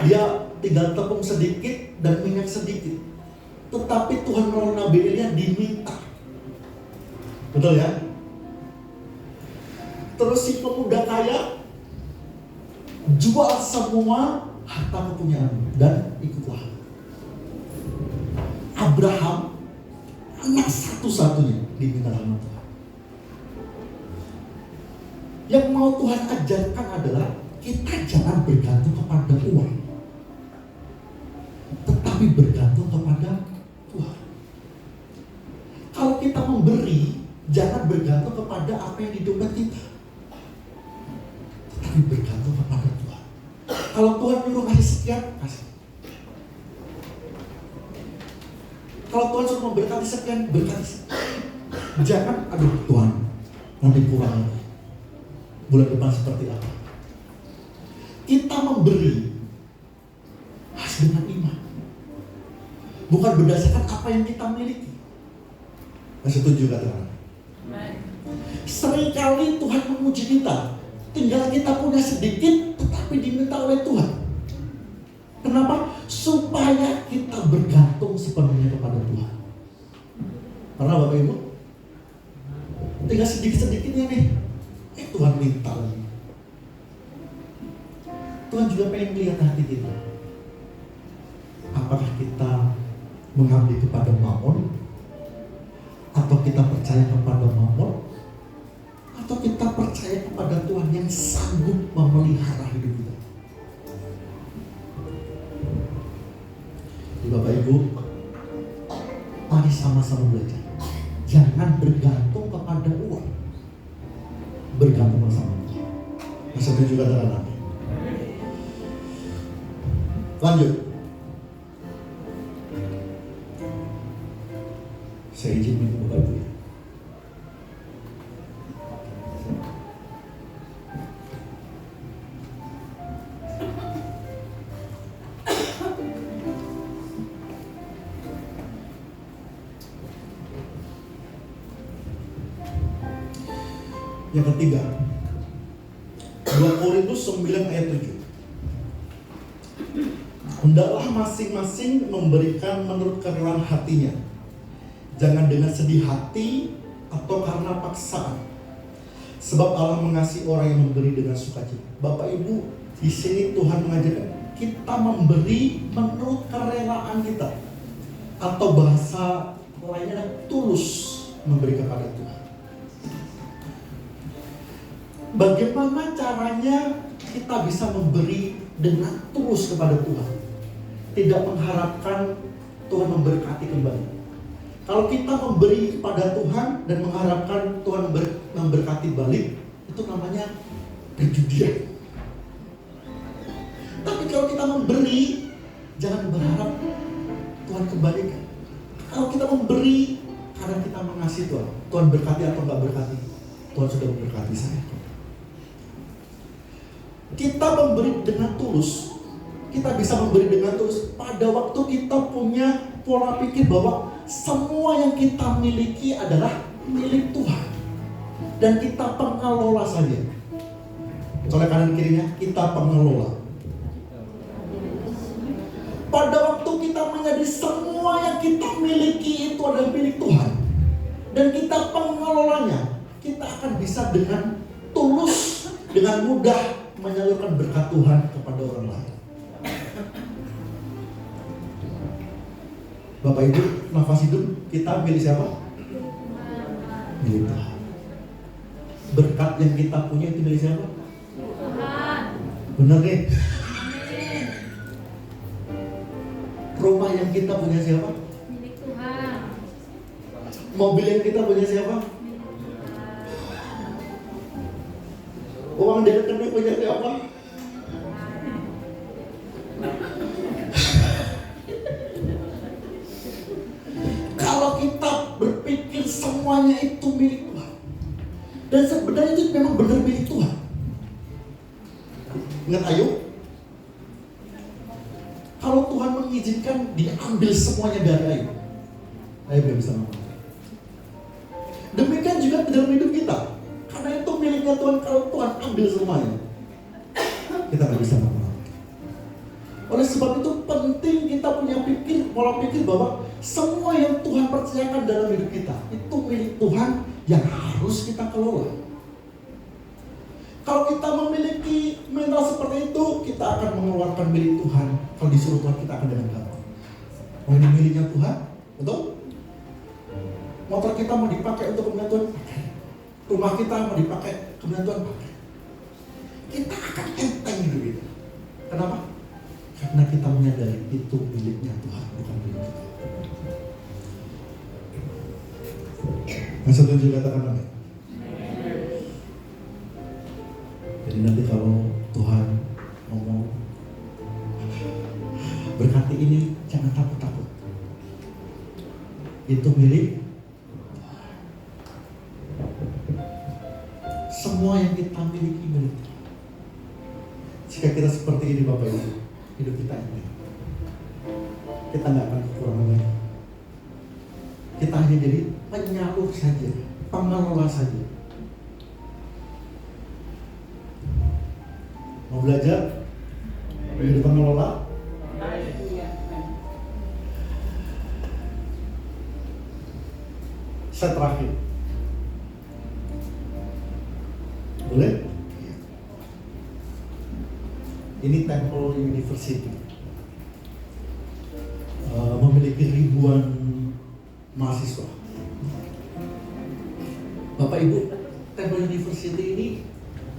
dia tinggal tepung sedikit dan minyak sedikit, tetapi Tuhan melalui Nabi Elia diminta. Betul ya? Terus si pemuda kaya jual semua harta kepunyaan dan ikutlah. Abraham, anak satu-satunya, diminta sama Tuhan. Yang mau Tuhan ajarkan adalah kita jangan bergantung kepada uang, tetapi bergantung kepada Tuhan. Kalau kita memberi, jangan bergantung kepada apa yang di dompet kita, tetapi bergantung kepada Tuhan. Kalau Tuhan nyuruh kasih sekian, kasih. Kalau Tuhan suruh memberkati sekian, berkati sekian. Jangan, aduh Tuhan, nanti kurang lagi. Bulan depan seperti apa? Kita memberi harus dengan iman, bukan berdasarkan apa yang kita miliki. Setuju kata orang? Seringkali Tuhan menguji kita, tinggal kita punya sedikit, tetapi diminta oleh Tuhan. Kenapa? Supaya kita bergantung sepenuhnya kepada Tuhan. Karena Bapak Ibu, tinggal sedikit-sedikitnya nih, Tuhan minta lagi. Tuhan juga pengen lihat hati kita. Apakah kita mengabdi kepada Mammon, atau kita percaya kepada Mammon, atau kita percaya kepada Tuhan yang sanggup memelihara hidup kita. Bapak Ibu, mari sama-sama belajar. Jangan bergantung kepada uang, bergantung sama Tuhan. Setuju kata anak? Lanjut. Saya izin minum Bapak Ibu. Yang ketiga, 2 Korintus 9 ayat 7. Hendaklah masing-masing memberikan menurut kerelaan hatinya, jangan dengan sedih hati atau karena paksaan, sebab Allah mengasihi orang yang memberi dengan sukacita. Bapak Ibu, di sini Tuhan mengajarkan kita memberi menurut kerelaan kita, atau bahasa lainnya tulus memberi kepada Tuhan. Bagaimana caranya kita bisa memberi dengan tulus kepada Tuhan, tidak mengharapkan Tuhan memberkati kembali. Kalau kita memberi kepada Tuhan dan mengharapkan Tuhan memberkati balik, itu namanya perjudian. Tapi kalau kita memberi, jangan berharap Tuhan kembalikan. Kalau kita memberi karena kita mengasihi Tuhan, Tuhan berkati atau enggak berkati, Tuhan sudah memberkati saya. Kita memberi dengan tulus, kita bisa memberi dengan tulus pada waktu kita punya pola pikir bahwa semua yang kita miliki adalah milik Tuhan dan kita pengelola saja. Colek kanan kirinya, kita pengelola. Pada waktu kita menyadari semua yang kita miliki itu adalah milik Tuhan dan kita pengelolanya, kita akan bisa dengan tulus, dengan mudah menyalurkan berkat Tuhan kepada orang lain. Bapak Ibu, nafas hidup kita milik siapa? Milik Tuhan. Berkat yang kita punya itu milik siapa? Tuhan. Benar deh. Rumah yang kita punya siapa? Milik Tuhan. Mobil yang kita punya siapa? Uang dari kedua punya siapa? semuanya itu milik Tuhan. Dan sebenarnya itu memang benar milik Tuhan. Ingat Ayub? Kalau Tuhan mengizinkan diambil semuanya dari Ayub, Ayub gak bisa ngomong. Demikian juga dalam hidup kita. Karena itu miliknya Tuhan, kalau Tuhan ambil semuanya, kita gak bisa ngomong. Oleh sebab itu penting kita punya pola pikir bahwa semua yang Tuhan percayakan dalam hidup kita itu milik Tuhan yang harus kita kelola. Kalau kita memiliki mental seperti itu, kita akan mengeluarkan milik Tuhan. Kalau disuruh Tuhan, kita akan dengan gampang. Mau ini miliknya Tuhan, betul? Motor kita mau dipakai untuk kemuliaan Tuhan, pakai. Rumah kita mau dipakai kemuliaan Tuhan, pakai. Kita akan enteng hidup kita. Kenapa? Karena kita menyadari itu miliknya Tuhan, bukan milik kita. Yang setuju katakan amin. Jadi nanti kalau Tuhan ngomong berkati ini, jangan takut-takut. Itu milik semua yang kita miliki milik Tuhan. Jika kita seperti ini Bapak Ibu, hidup kita ini, kita nggak akan kekurangan lagi. Kita hanya jadi penyalur saja, pengelola saja. Mau belajar menjadi pengelola? Saya terakhir. Boleh? Ini Temple University. Memiliki ribuan mahasiswa. Bapak Ibu, Temple University ini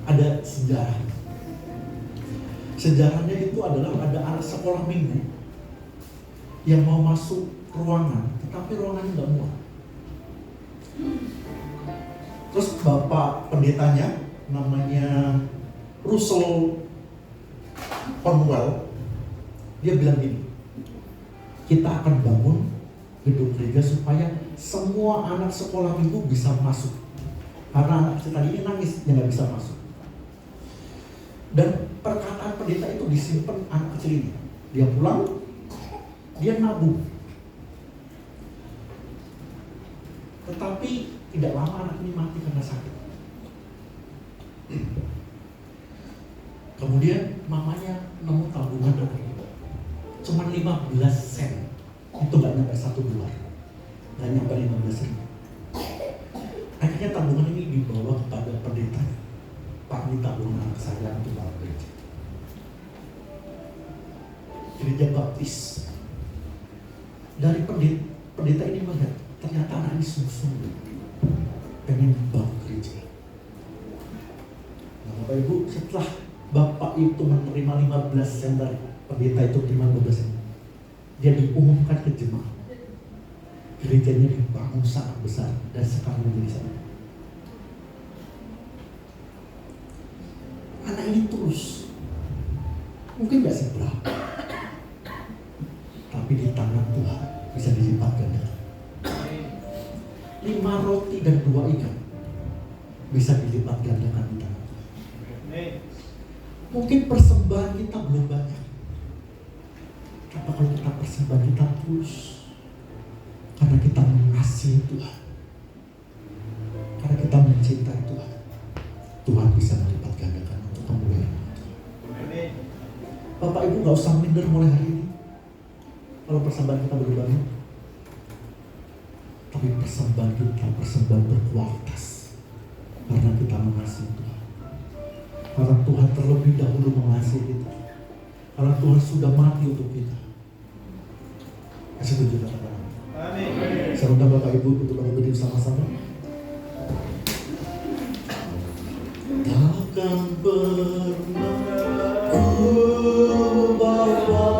ada sejarah. Sejarahnya itu adalah ada anak sekolah minggu yang mau masuk ruangan, tetapi ruangannya nggak muat. Terus bapak pendetanya namanya Russell Cornwell, dia bilang gini, kita akan bangun gedung gereja supaya semua anak sekolah minggu bisa masuk. Karena anak kecil tadi ini nangis, dia nggak bisa masuk. Dan perkataan pendeta itu disimpan anak kecil ini. Dia pulang, dia nabung. Tetapi tidak lama anak ini mati karena sakit. Kemudian mamanya nemu tabungan cuma 15 sen. Itu gak nyampe $1. Gak nyampe 15 sen. Akhirnya tabungan ini dibawa kepada pendeta. Pak, ini tabungan anak saya untuk bangun gereja. Gereja baptis. Dari pendeta ini melihat, ternyata anak ini sungguh-sungguh pengen bangun gereja. Nah Bapak Ibu, setelah Bapak itu menerima 15 sen dari pendeta itu, terima 15 sen, dia diumumkan ke jemaat. Gerejanya dibangun sangat besar dan sekarang menjadi sangat. Anak ini tulus, mungkin gak seberapa, tapi di tangan Tuhan bisa dilipat ganda. 5 roti dan 2 ikan bisa dilipat gandakan di tangan Tuhan. Mungkin persembahan kita belum banyak, tapi kalau kita persembahan kita tulus, karena kita mengasihi Tuhan, karena kita mencintai Tuhan, Tuhan bisa melipat gandakan untuk kemuliaan Tuhan. Bapak Ibu gak usah minder mulai hari ini. Kalau persembahan kita belum banyak, tapi persembahan kita persembahan berkualitas, karena kita mengasihi Tuhan. Karena Tuhan terlebih dahulu mengasihi kita, karena Tuhan sudah mati untuk kita. Setuju katakan amin. Saya undang Bapak Ibu untuk berdiri sama-sama. Takkan pernah ku bawa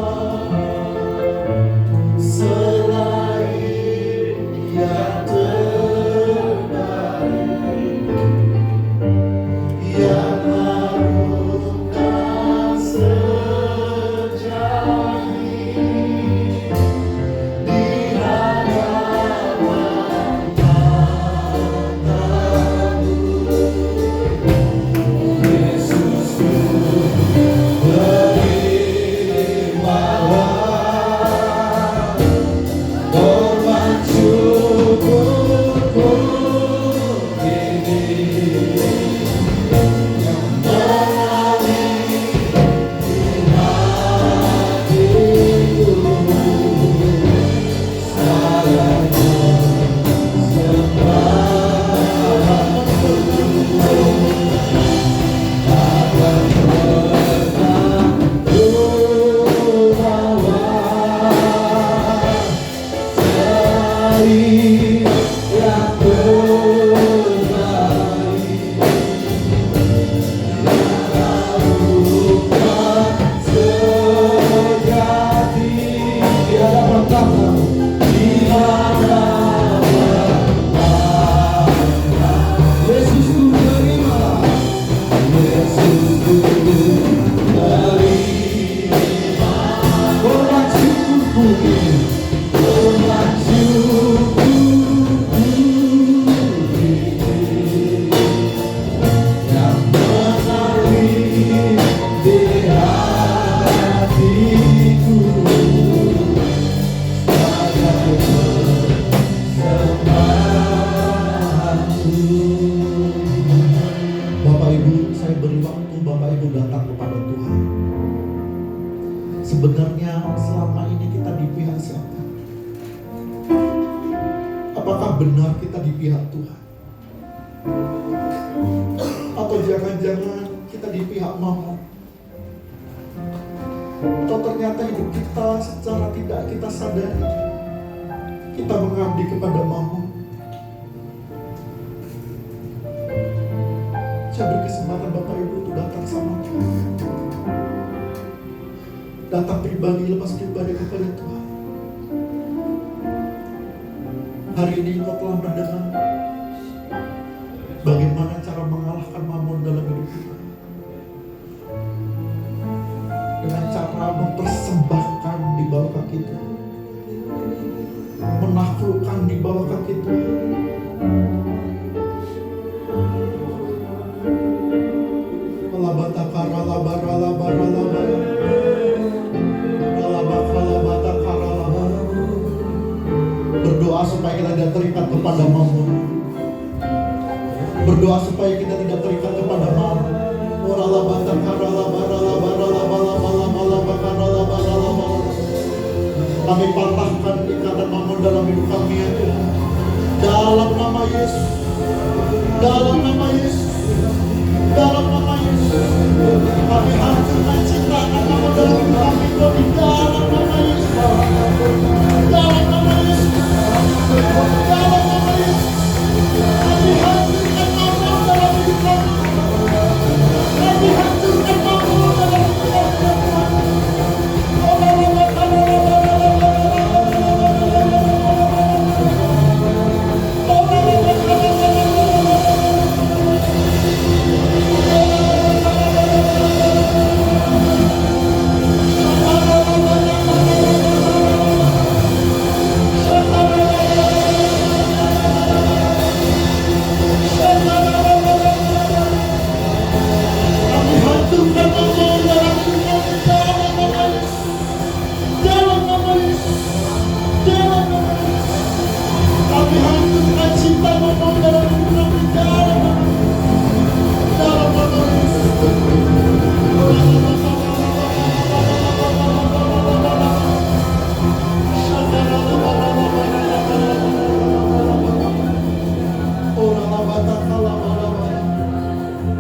selain yang terbaik, yang harumkan sejati di hadapan Bapa. Bapak Ibu, saya beri waktu Bapak Ibu datang kepada Tuhan. Sebenarnya selama ini kita di pihak siapa? Apakah benar kita di pihak Tuhan? Atau jangan-jangan kita di pihak Mammon? Atau ternyata hidup kita secara tidak kita sadari kita mengabdi kepada Mammon? Saya beri kesempatan Bapak Ibu untuk datang sama Tuhan. Datang pribadi, lepas pribadi kepada Tuhan. Hari ini engkau telah mendengar bagaimana cara mengalahkan Mammon dalam hidup kita. Dengan cara mempersembahkan di bawah kaki Tuhan, menaklukkan di bawah kaki Tuhan. Berdoa supaya kita tidak terikat kepada Mammon. Berdoa supaya kita tidak terikat kepada Mammon. Kami patahkan ikatan Mammon dalam hidup kami ya Tuhan. Dalam nama Yesus. Dalam nama Yesus. Dalam nama Yesus. Kami hancurkan cinta akan Mammon dalam hidup kami Tuhan. Di dalam nama Yesus. Dalam nama Yesus. Dalam nama Yesus. Kami hancurkan Mammon dalam hidup kami. Kami hancurkan Mammon dalam hidup kami.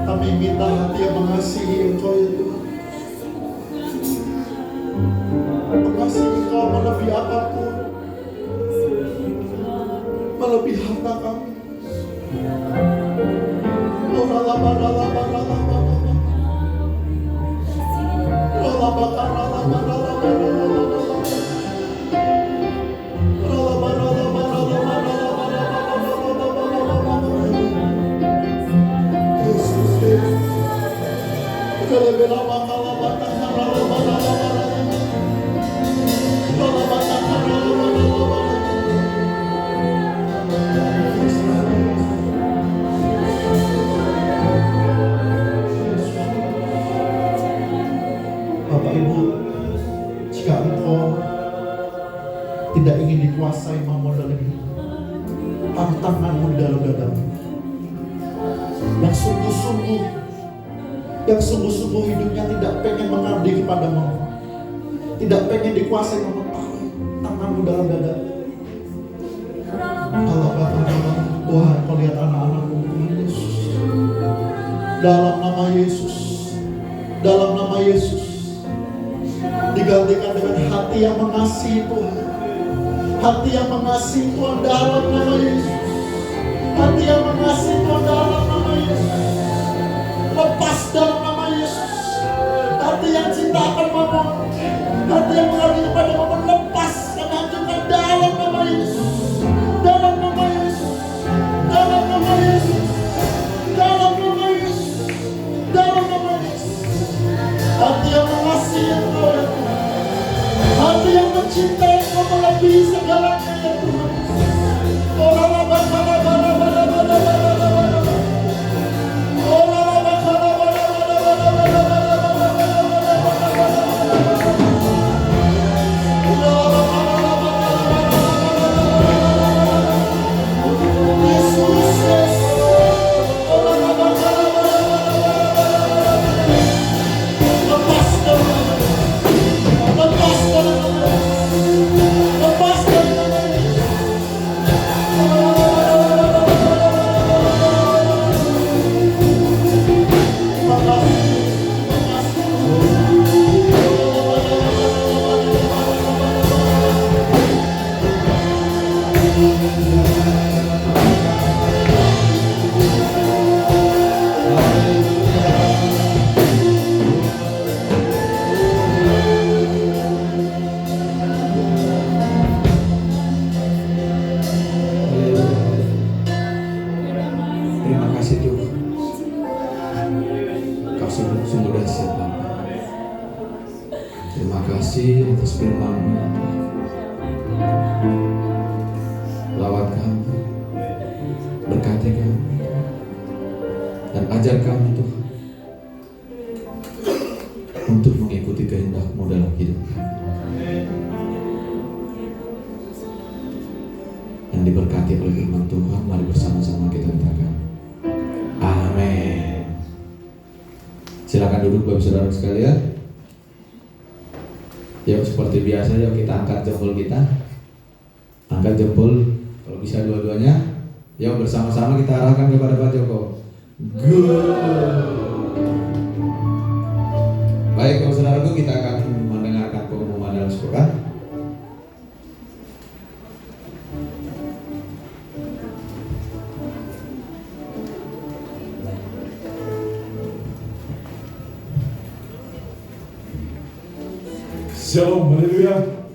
Kami minta hati yang mengasihi Engkau ya Tuhan. Mengasihi Engkau melebihi apapun, melebihi harta kami. Bapak Ibu, jika engkau tidak ingin dikuasai Mammon dalam hidup, taruh tanganmu di dalam dadamu. Yang sungguh-sungguh hidupnya tidak pengen mengabdi kepada Mammon, tidak pengen dikuasai Mammon, taruh tanganmu dalam dada. Allah Bapa, Tuhan, kau lihat anak-anakmu, Tuhan Yesus. Dalam nama Yesus, dalam nama Yesus, digantikan dengan hati yang mengasihi Tuhan. Hati yang mengasihi Tuhan dalam nama Yesus. Hati yang mengasihi Tuhan dalam nama Yesus. Lepas dalam nama Yesus. Hati yang cinta akan Mammon, hati yang mengabdi kepada Mammon, lepas dan hancurkan dalam nama Yesus. Dalam nama Yesus. Dalam nama Yesus. Dalam nama Yesus. Dalam nama Yesus. Hati yang mengasihi Engkau ya Tuhan. Hati yang cinta Engkau melebihi segalanya ya Tuhan. Terima kasih Tuhan. Kau sungguh dahsyat Bapa. Terima kasih atas firman-Mu ya Tuhan. Lawat kami, berkati kami, dan ajar kami Tuhan untuk mengikuti kehendak-Mu dalam hidup kami. Yang diberkati oleh firman Tuhan, mari bersama-sama kita katakan amin. Silakan duduk Bapak Saudara sekalian. Yuk seperti biasa, yuk kita angkat jempol kita. Angkat jempol, kalau bisa dua-duanya. Yuk bersama-sama kita arahkan kepada Pak Joko. Go. Baik Bapak Saudaraku, kita akan mendengarkan pengumuman dalam sepekan. Shalom, haleluya.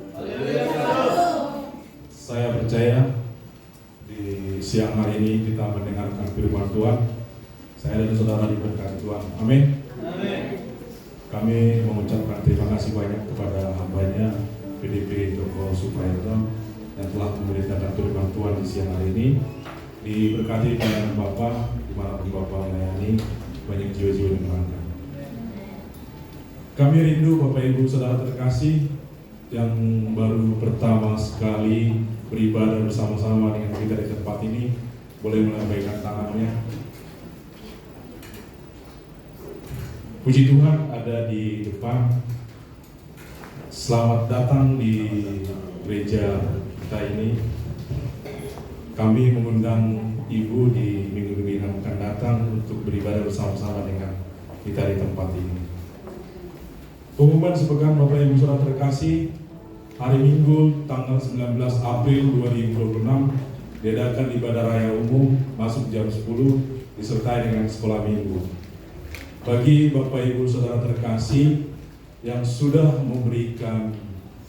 Saya percaya di siang hari ini kita mendengarkan firman Tuhan. Saya dan saudara diberkati Tuhan. Amin. Kami mengucapkan terima kasih banyak kepada hambanya PDP Joko Suprayitno yang telah memberitakan firman Tuhan di siang hari ini. Diberkati pelayanan Bapak, dimanapun Bapak melayani, banyak jiwa-jiwa yang berangkat. Kami rindu Bapak Ibu Saudara terkasih yang baru pertama sekali beribadah bersama-sama dengan kita di tempat ini, boleh melambaikan tangannya. Puji Tuhan ada di depan. Selamat datang di gereja kita ini. Kami mengundang Ibu di minggu-minggu yang akan datang untuk beribadah bersama-sama dengan kita di tempat ini. Pengumuman sepekan Bapak Ibu Saudara terkasih, hari Minggu tanggal 19 April 2026 diadakan ibadah raya umum masuk jam 10 disertai dengan sekolah minggu. Bagi Bapak Ibu Saudara terkasih yang sudah memberikan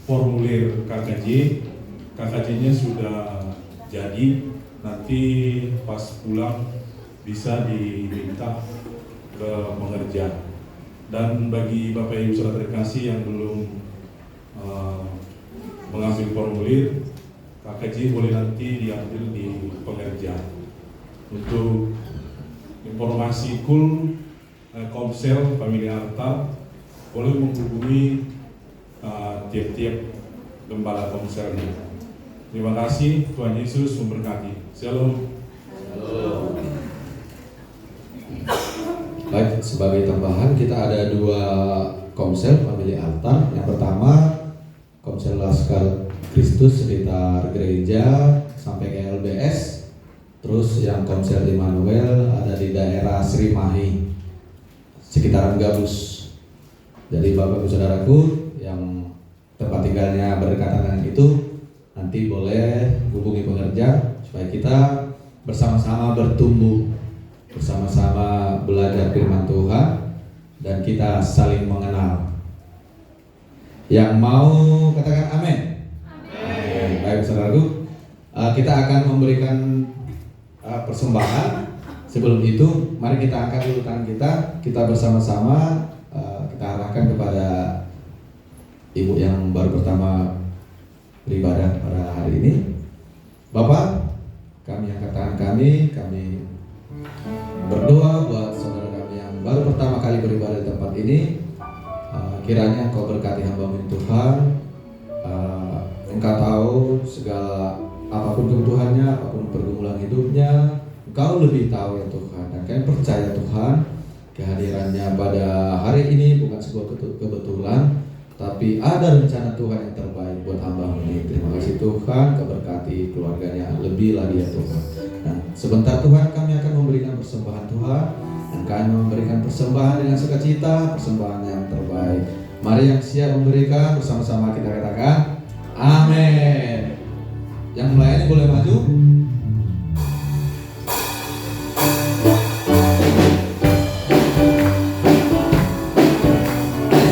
formulir KKJ-nya sudah jadi, nanti pas pulang bisa diminta ke pengerja. Dan bagi Bapak Ibu Saudara terkasih yang belum mengambil formulir KKJ, boleh nanti diambil di pengerja. Untuk informasi Komsel Family Altar, boleh menghubungi tiap-tiap gembala Komselnya. Terima kasih, Tuhan Yesus memberkati. Shalom. Baik, sebagai tambahan kita ada 2 komsel Family Altar. Yang pertama Komsel Laskar Kristus sekitar gereja sampai ke LBS. Terus yang Komsel Immanuel ada di daerah Srimahi, sekitaran Gabus. Jadi Bapak Ibu Saudaraku yang tempat tinggalnya berdekatan dengan itu, nanti boleh hubungi pengerja supaya kita bersama-sama bertumbuh, bersama-sama belajar firman Tuhan, dan kita saling mengenal. Yang mau katakan amin. Amin. Baik saudaraku, kita akan memberikan persembahan. Sebelum itu, mari kita angkat dulu tangan kita bersama-sama kita arahkan kepada ibu yang baru pertama beribadah pada hari ini. Bapak, kami angkat tangan kami berdoa buat saudara kami yang baru pertama kali beribadah di tempat ini. Kiranya Engkau berkati hamba-Mu Tuhan. Engkau tahu segala apapun kebutuhannya, apapun pergumulan hidupnya, Engkau lebih tahu ya Tuhan. Dan kami percaya Tuhan, kehadirannya pada hari ini bukan sebuah kebetulan, tapi ada rencana Tuhan yang terbaik buat hamba-Mu ini. Terima kasih Tuhan, Kau berkati keluarganya lebih lagi ya Tuhan. Dan sebentar Tuhan kami akan memberikan persembahan Tuhan, dan kami memberikan persembahan dengan sukacita, persembahan yang terbaik. Mari yang siap memberikan bersama-sama kita katakan amin. Yang melayani boleh maju.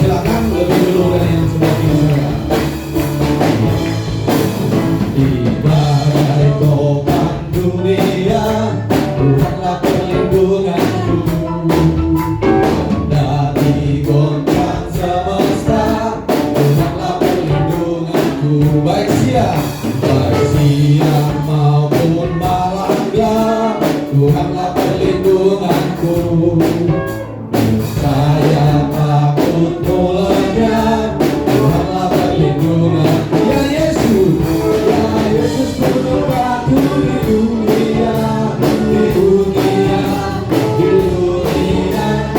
Silakan lebih dulu dari yang sudah saya. Ibarat topan dunia, Tuhanlah perlindunganku. Dari goncang semesta, Tuhanlah perlindunganku. Baik siang maupun malam gelap, Tuhanlah perlindunganku. Saya takut mulanya, Tuhanlah perlindunganku. Ya Yesus bunuh batu di dunia.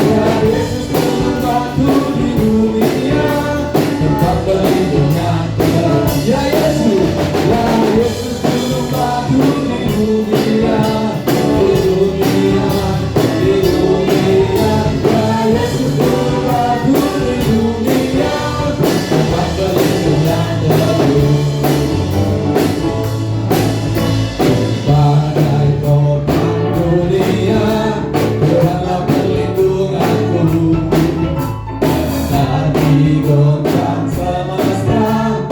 Ya Yesus bunuh batu di dunia, tempat berlindungnya. Ya Yesus bunuh batu di dunia. Ya Yesus bunuh batu di dunia, tempat berlindungnya. Badai topan dunia, Tuhanlah perlindunganku. Dari goncang semesta,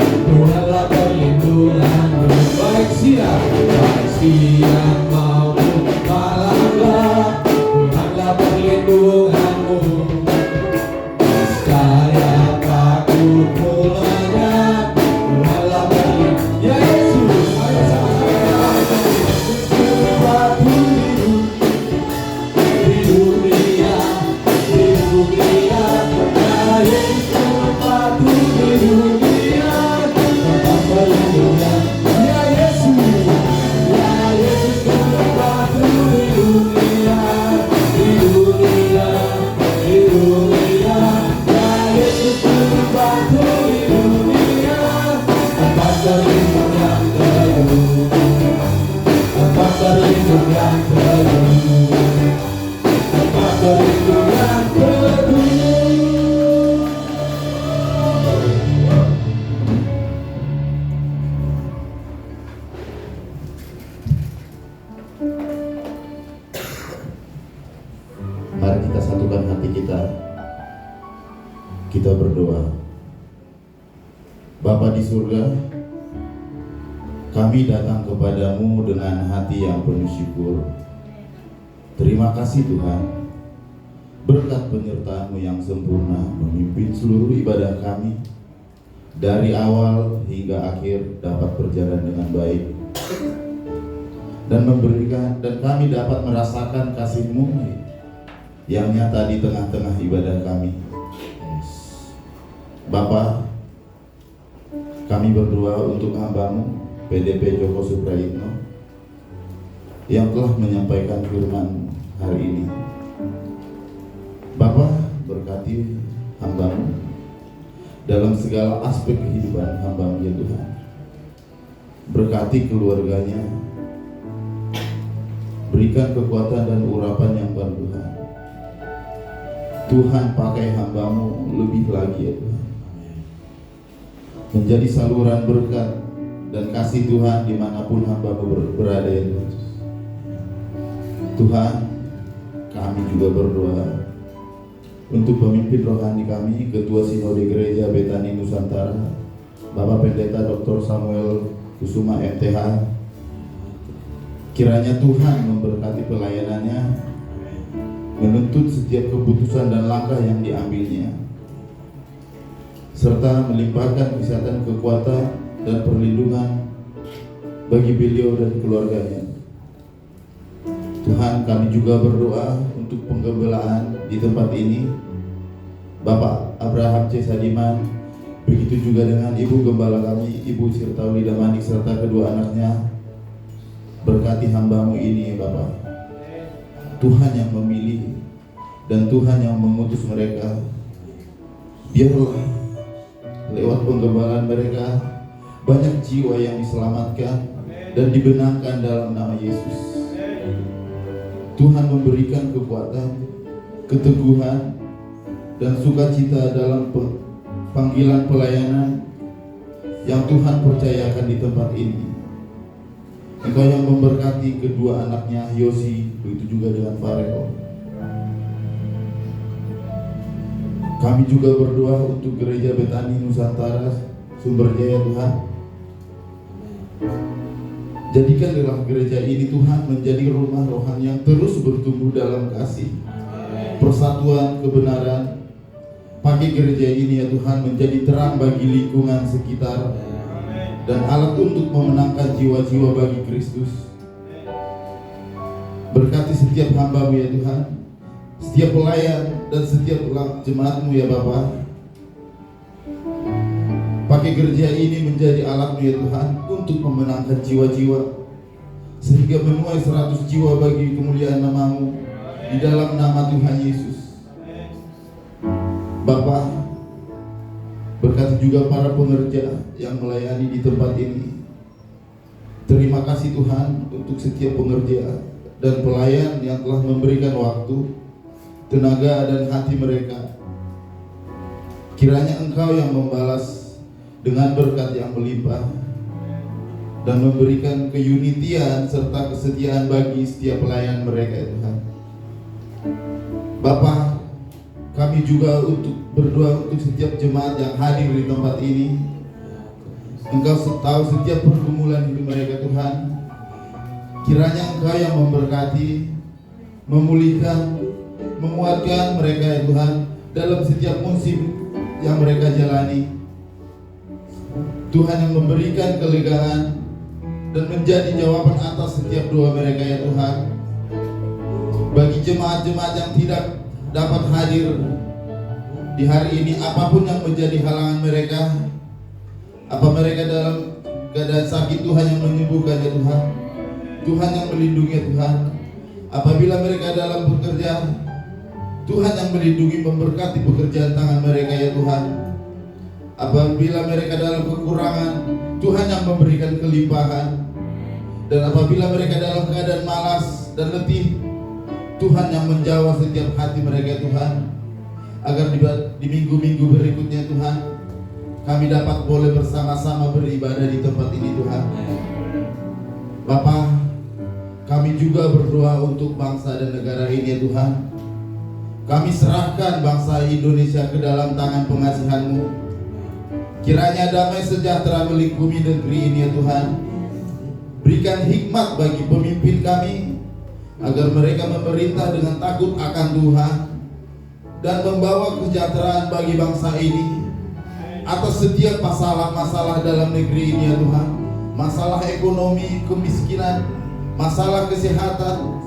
Tuhanlah perlindunganku. Baik siang maupun malam gelap, Tuhanlah perlindunganmu. Saya takut mulanya, Tuhanlah perlindunganmu. Ya Yesus, ayo sama-sama. Batu di dunia, ya Yesus batu di dunia, tempat berlindungnya. Ya Yesus batu di dunia, ya Yesus batu di dunia, tempat berlindung yang teguh, tempat berlindung yang teguh, tempat berlindung yang teguh. Mari kita satukan hati kita. Kita berdoa. Bapa di surga, kami datang kepadamu dengan hati yang penuh syukur. Terima kasih Tuhan, berkat penyertaan-Mu yang sempurna memimpin seluruh ibadah kami, dari awal hingga akhir dapat berjalan dengan baik, dan kami dapat merasakan kasih-Mu yang nyata di tengah-tengah ibadah kami. Bapa, kami berdoa untuk hamba-Mu PDP Joko Suprayitno yang telah menyampaikan firman hari ini. Bapa, berkati hamba-Mu dalam segala aspek kehidupan hamba-Mu ya Tuhan. Berkati keluarganya, berikan kekuatan dan urapan yang baru Tuhan. Tuhan pakai hamba-Mu lebih lagi ya Tuhan, menjadi saluran berkat dan kasih Tuhan dimanapun hamba-Mu berada ya Tuhan. Tuhan, kami juga berdoa untuk pemimpin rohani kami, Ketua Sinode Gereja Betani Nusantara, Bapak Pendeta Dr. Samuel Kusuma MTH. Kiranya Tuhan memberkati pelayanannya, menuntut setiap keputusan dan langkah yang diambilnya, serta melimpahkan kesehatan, kekuatan, dan perlindungan bagi beliau dan keluarganya. Tuhan, kami juga berdoa untuk penggembalaan di tempat ini, Bapak Abraham C. Sadiman, begitu juga dengan Ibu Gembala kami, Ibu Sirtauli Damanik, serta kedua anaknya. Berkati hamba-Mu ini, Bapak. Tuhan yang memilih dan Tuhan yang mengutus mereka. Biarlah lewat penggembalaan mereka banyak jiwa yang diselamatkan dan dibenarkan dalam nama Yesus. Tuhan memberikan kekuatan, keteguhan, dan sukacita dalam panggilan pelayanan yang Tuhan percayakan di tempat ini. Engkau yang memberkati kedua anaknya Yosi, begitu juga dengan Farel. Kami juga berdoa untuk Gereja Betani Nusantara Sumberjaya, Tuhan. Jadikanlah gereja ini, Tuhan, menjadi rumah rohani yang terus bertumbuh dalam kasih, persatuan, kebenaran. Pakai gereja ini, ya Tuhan, menjadi terang bagi lingkungan sekitar dan alat untuk memenangkan jiwa-jiwa bagi Kristus. Berkati setiap hamba-Mu, ya Tuhan, setiap pelayan dan setiap jemaat-Mu, ya Bapa. Pakai gereja ini menjadi alat-Mu, ya Tuhan, untuk memenangkan jiwa-jiwa, sehingga menuai 100 jiwa bagi kemuliaan nama-Mu di dalam nama Tuhan Yesus. Bapa, berkati juga para pengerja yang melayani di tempat ini. Terima kasih Tuhan untuk setiap pengerja dan pelayan yang telah memberikan waktu, tenaga, dan hati mereka. Kiranya Engkau yang membalas dengan berkat yang melimpah dan memberikan keunitian serta kesetiaan bagi setiap pelayan mereka, ya Tuhan. Bapa, kami juga berdoa untuk setiap jemaat yang hadir di tempat ini. Engkau tahu setiap pergumulan hidup mereka, Tuhan. Kiranya Engkau yang memberkati, memulihkan, menguatkan mereka, ya Tuhan, dalam setiap musim yang mereka jalani. Tuhan yang memberikan kelegaan dan menjadi jawaban atas setiap doa mereka, ya Tuhan. Bagi jemaat-jemaat yang tidak dapat hadir di hari ini, apapun yang menjadi halangan mereka, apa mereka dalam keadaan sakit, Tuhan yang menyembuhkan, ya Tuhan. Tuhan yang melindungi, ya Tuhan. Apabila mereka dalam bekerja, Tuhan yang melindungi, memberkati pekerjaan tangan mereka, ya Tuhan. Apabila mereka dalam kekurangan, Tuhan yang memberikan kelimpahan. Dan apabila mereka dalam keadaan malas dan letih, Tuhan yang menjawab setiap hati mereka, Tuhan. Agar di minggu-minggu berikutnya, Tuhan, kami dapat boleh bersama-sama beribadah di tempat ini, Tuhan. Bapa, kami juga berdoa untuk bangsa dan negara ini, ya Tuhan. Kami serahkan bangsa Indonesia ke dalam tangan pengasihan-Mu. Kiranya damai sejahtera melingkupi negeri ini, ya Tuhan. Berikan hikmat bagi pemimpin kami, agar mereka memerintah dengan takut akan Tuhan dan membawa kesejahteraan bagi bangsa ini atas setiap masalah-masalah dalam negeri ini, ya Tuhan. Masalah ekonomi, kemiskinan, masalah kesehatan,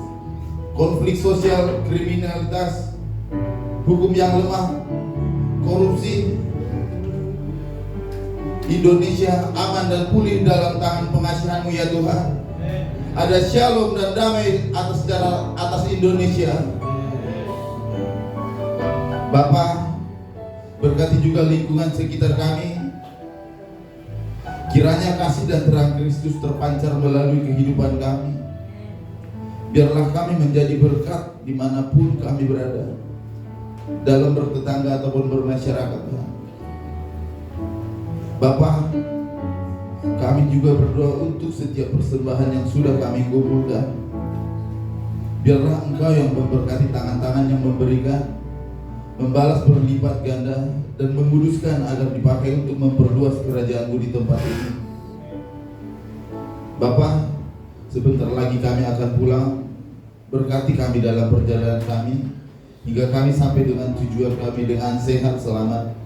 konflik sosial, kriminalitas, hukum yang lemah, korupsi. Indonesia aman dan pulih dalam tangan pengasihan-Mu, ya Tuhan. Ada shalom dan damai atas Indonesia. Bapa, berkati juga lingkungan sekitar kami. Kiranya kasih dan terang Kristus terpancar melalui kehidupan kami. Biarlah kami menjadi berkat dimanapun kami berada, dalam bertetangga ataupun bermasyarakat, Tuhan. Bapa, kami juga berdoa untuk setiap persembahan yang sudah kami kumpulkan. Biarlah Engkau yang memberkati tangan-tangan yang memberikan, membalas berlipat ganda, dan menguduskan agar dipakai untuk memperluas kerajaan-Mu di tempat ini. Bapa, sebentar lagi kami akan pulang. Berkati kami dalam perjalanan kami, hingga kami sampai dengan tujuan kami dengan sehat selamat.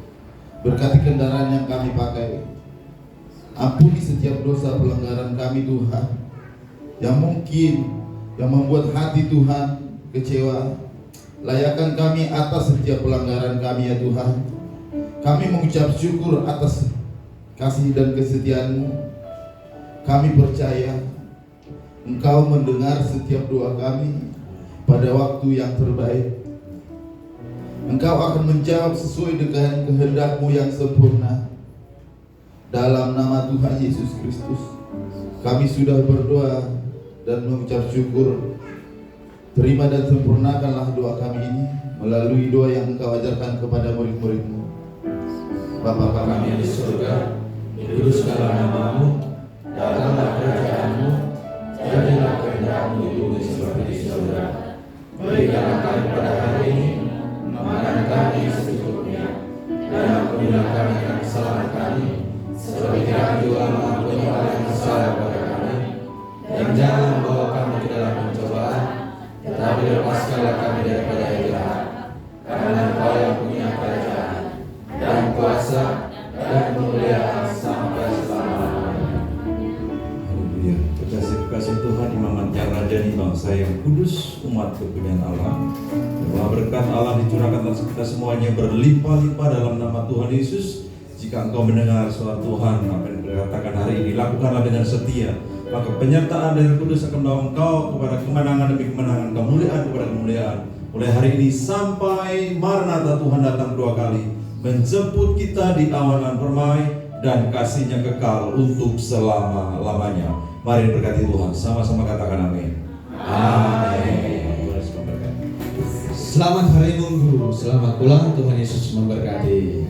Berkati kendaraan yang kami pakai. Ampuni setiap dosa pelanggaran kami Tuhan, yang membuat hati Tuhan kecewa. Layakkan kami atas setiap pelanggaran kami ya Tuhan. Kami mengucap syukur atas kasih dan kesetiaan-Mu. Kami percaya Engkau mendengar setiap doa kami pada waktu yang terbaik. Engkau akan menjawab sesuai dengan kehendak-Mu yang sempurna. Dalam nama Tuhan Yesus Kristus, kami sudah berdoa dan mengucap syukur. Terima dan sempurnakanlah doa kami ini melalui doa yang Engkau ajarkan kepada murid-murid-Mu. Bapa kami yang di surga, dikuduskanlah nama-Mu, datanglah kerajaan-Mu, jadilah kehendak-Mu di bumi seperti di surga. Berikanlah kami pada hari ini makanan kami secukupnya, dan ampunilah kami akan kesalahan kami, seperti kami juga mengampuni orang yang bersalah kepada kami. Dan jangan membawa kami ke dalam pencobaan, tetapi lepaskanlah kami daripada yang jahat. Karena Engkau yang punya kerajaan dan kuasa dan kemuliaan sampai selama-lamanya. Haleluya. Kasih Tuhan Imam Raja di bangsa yang kudus, umat kepunyaan Allah. Bahwa berkat Allah dicurahkan atas kita semuanya berlimpah-limpah dalam nama Tuhan Yesus. Jika engkau mendengar suara Tuhan apa yang dikatakan hari ini, lakukanlah dengan setia. Maka penyertaan dari Kudus akan membawa engkau kepada kemenangan demi kemenangan, kemuliaan kepada kemuliaan. Mulai hari ini sampai Maranatha Tuhan datang kedua kali, menjemput kita di awan permai dan kasih-Nya kekal untuk selama-lamanya. Mari berkati Tuhan, sama-sama katakan amin. Amin. Tuhan Yesus memberkati. Selamat hari Minggu, selamat pulang, Tuhan Yesus memberkati.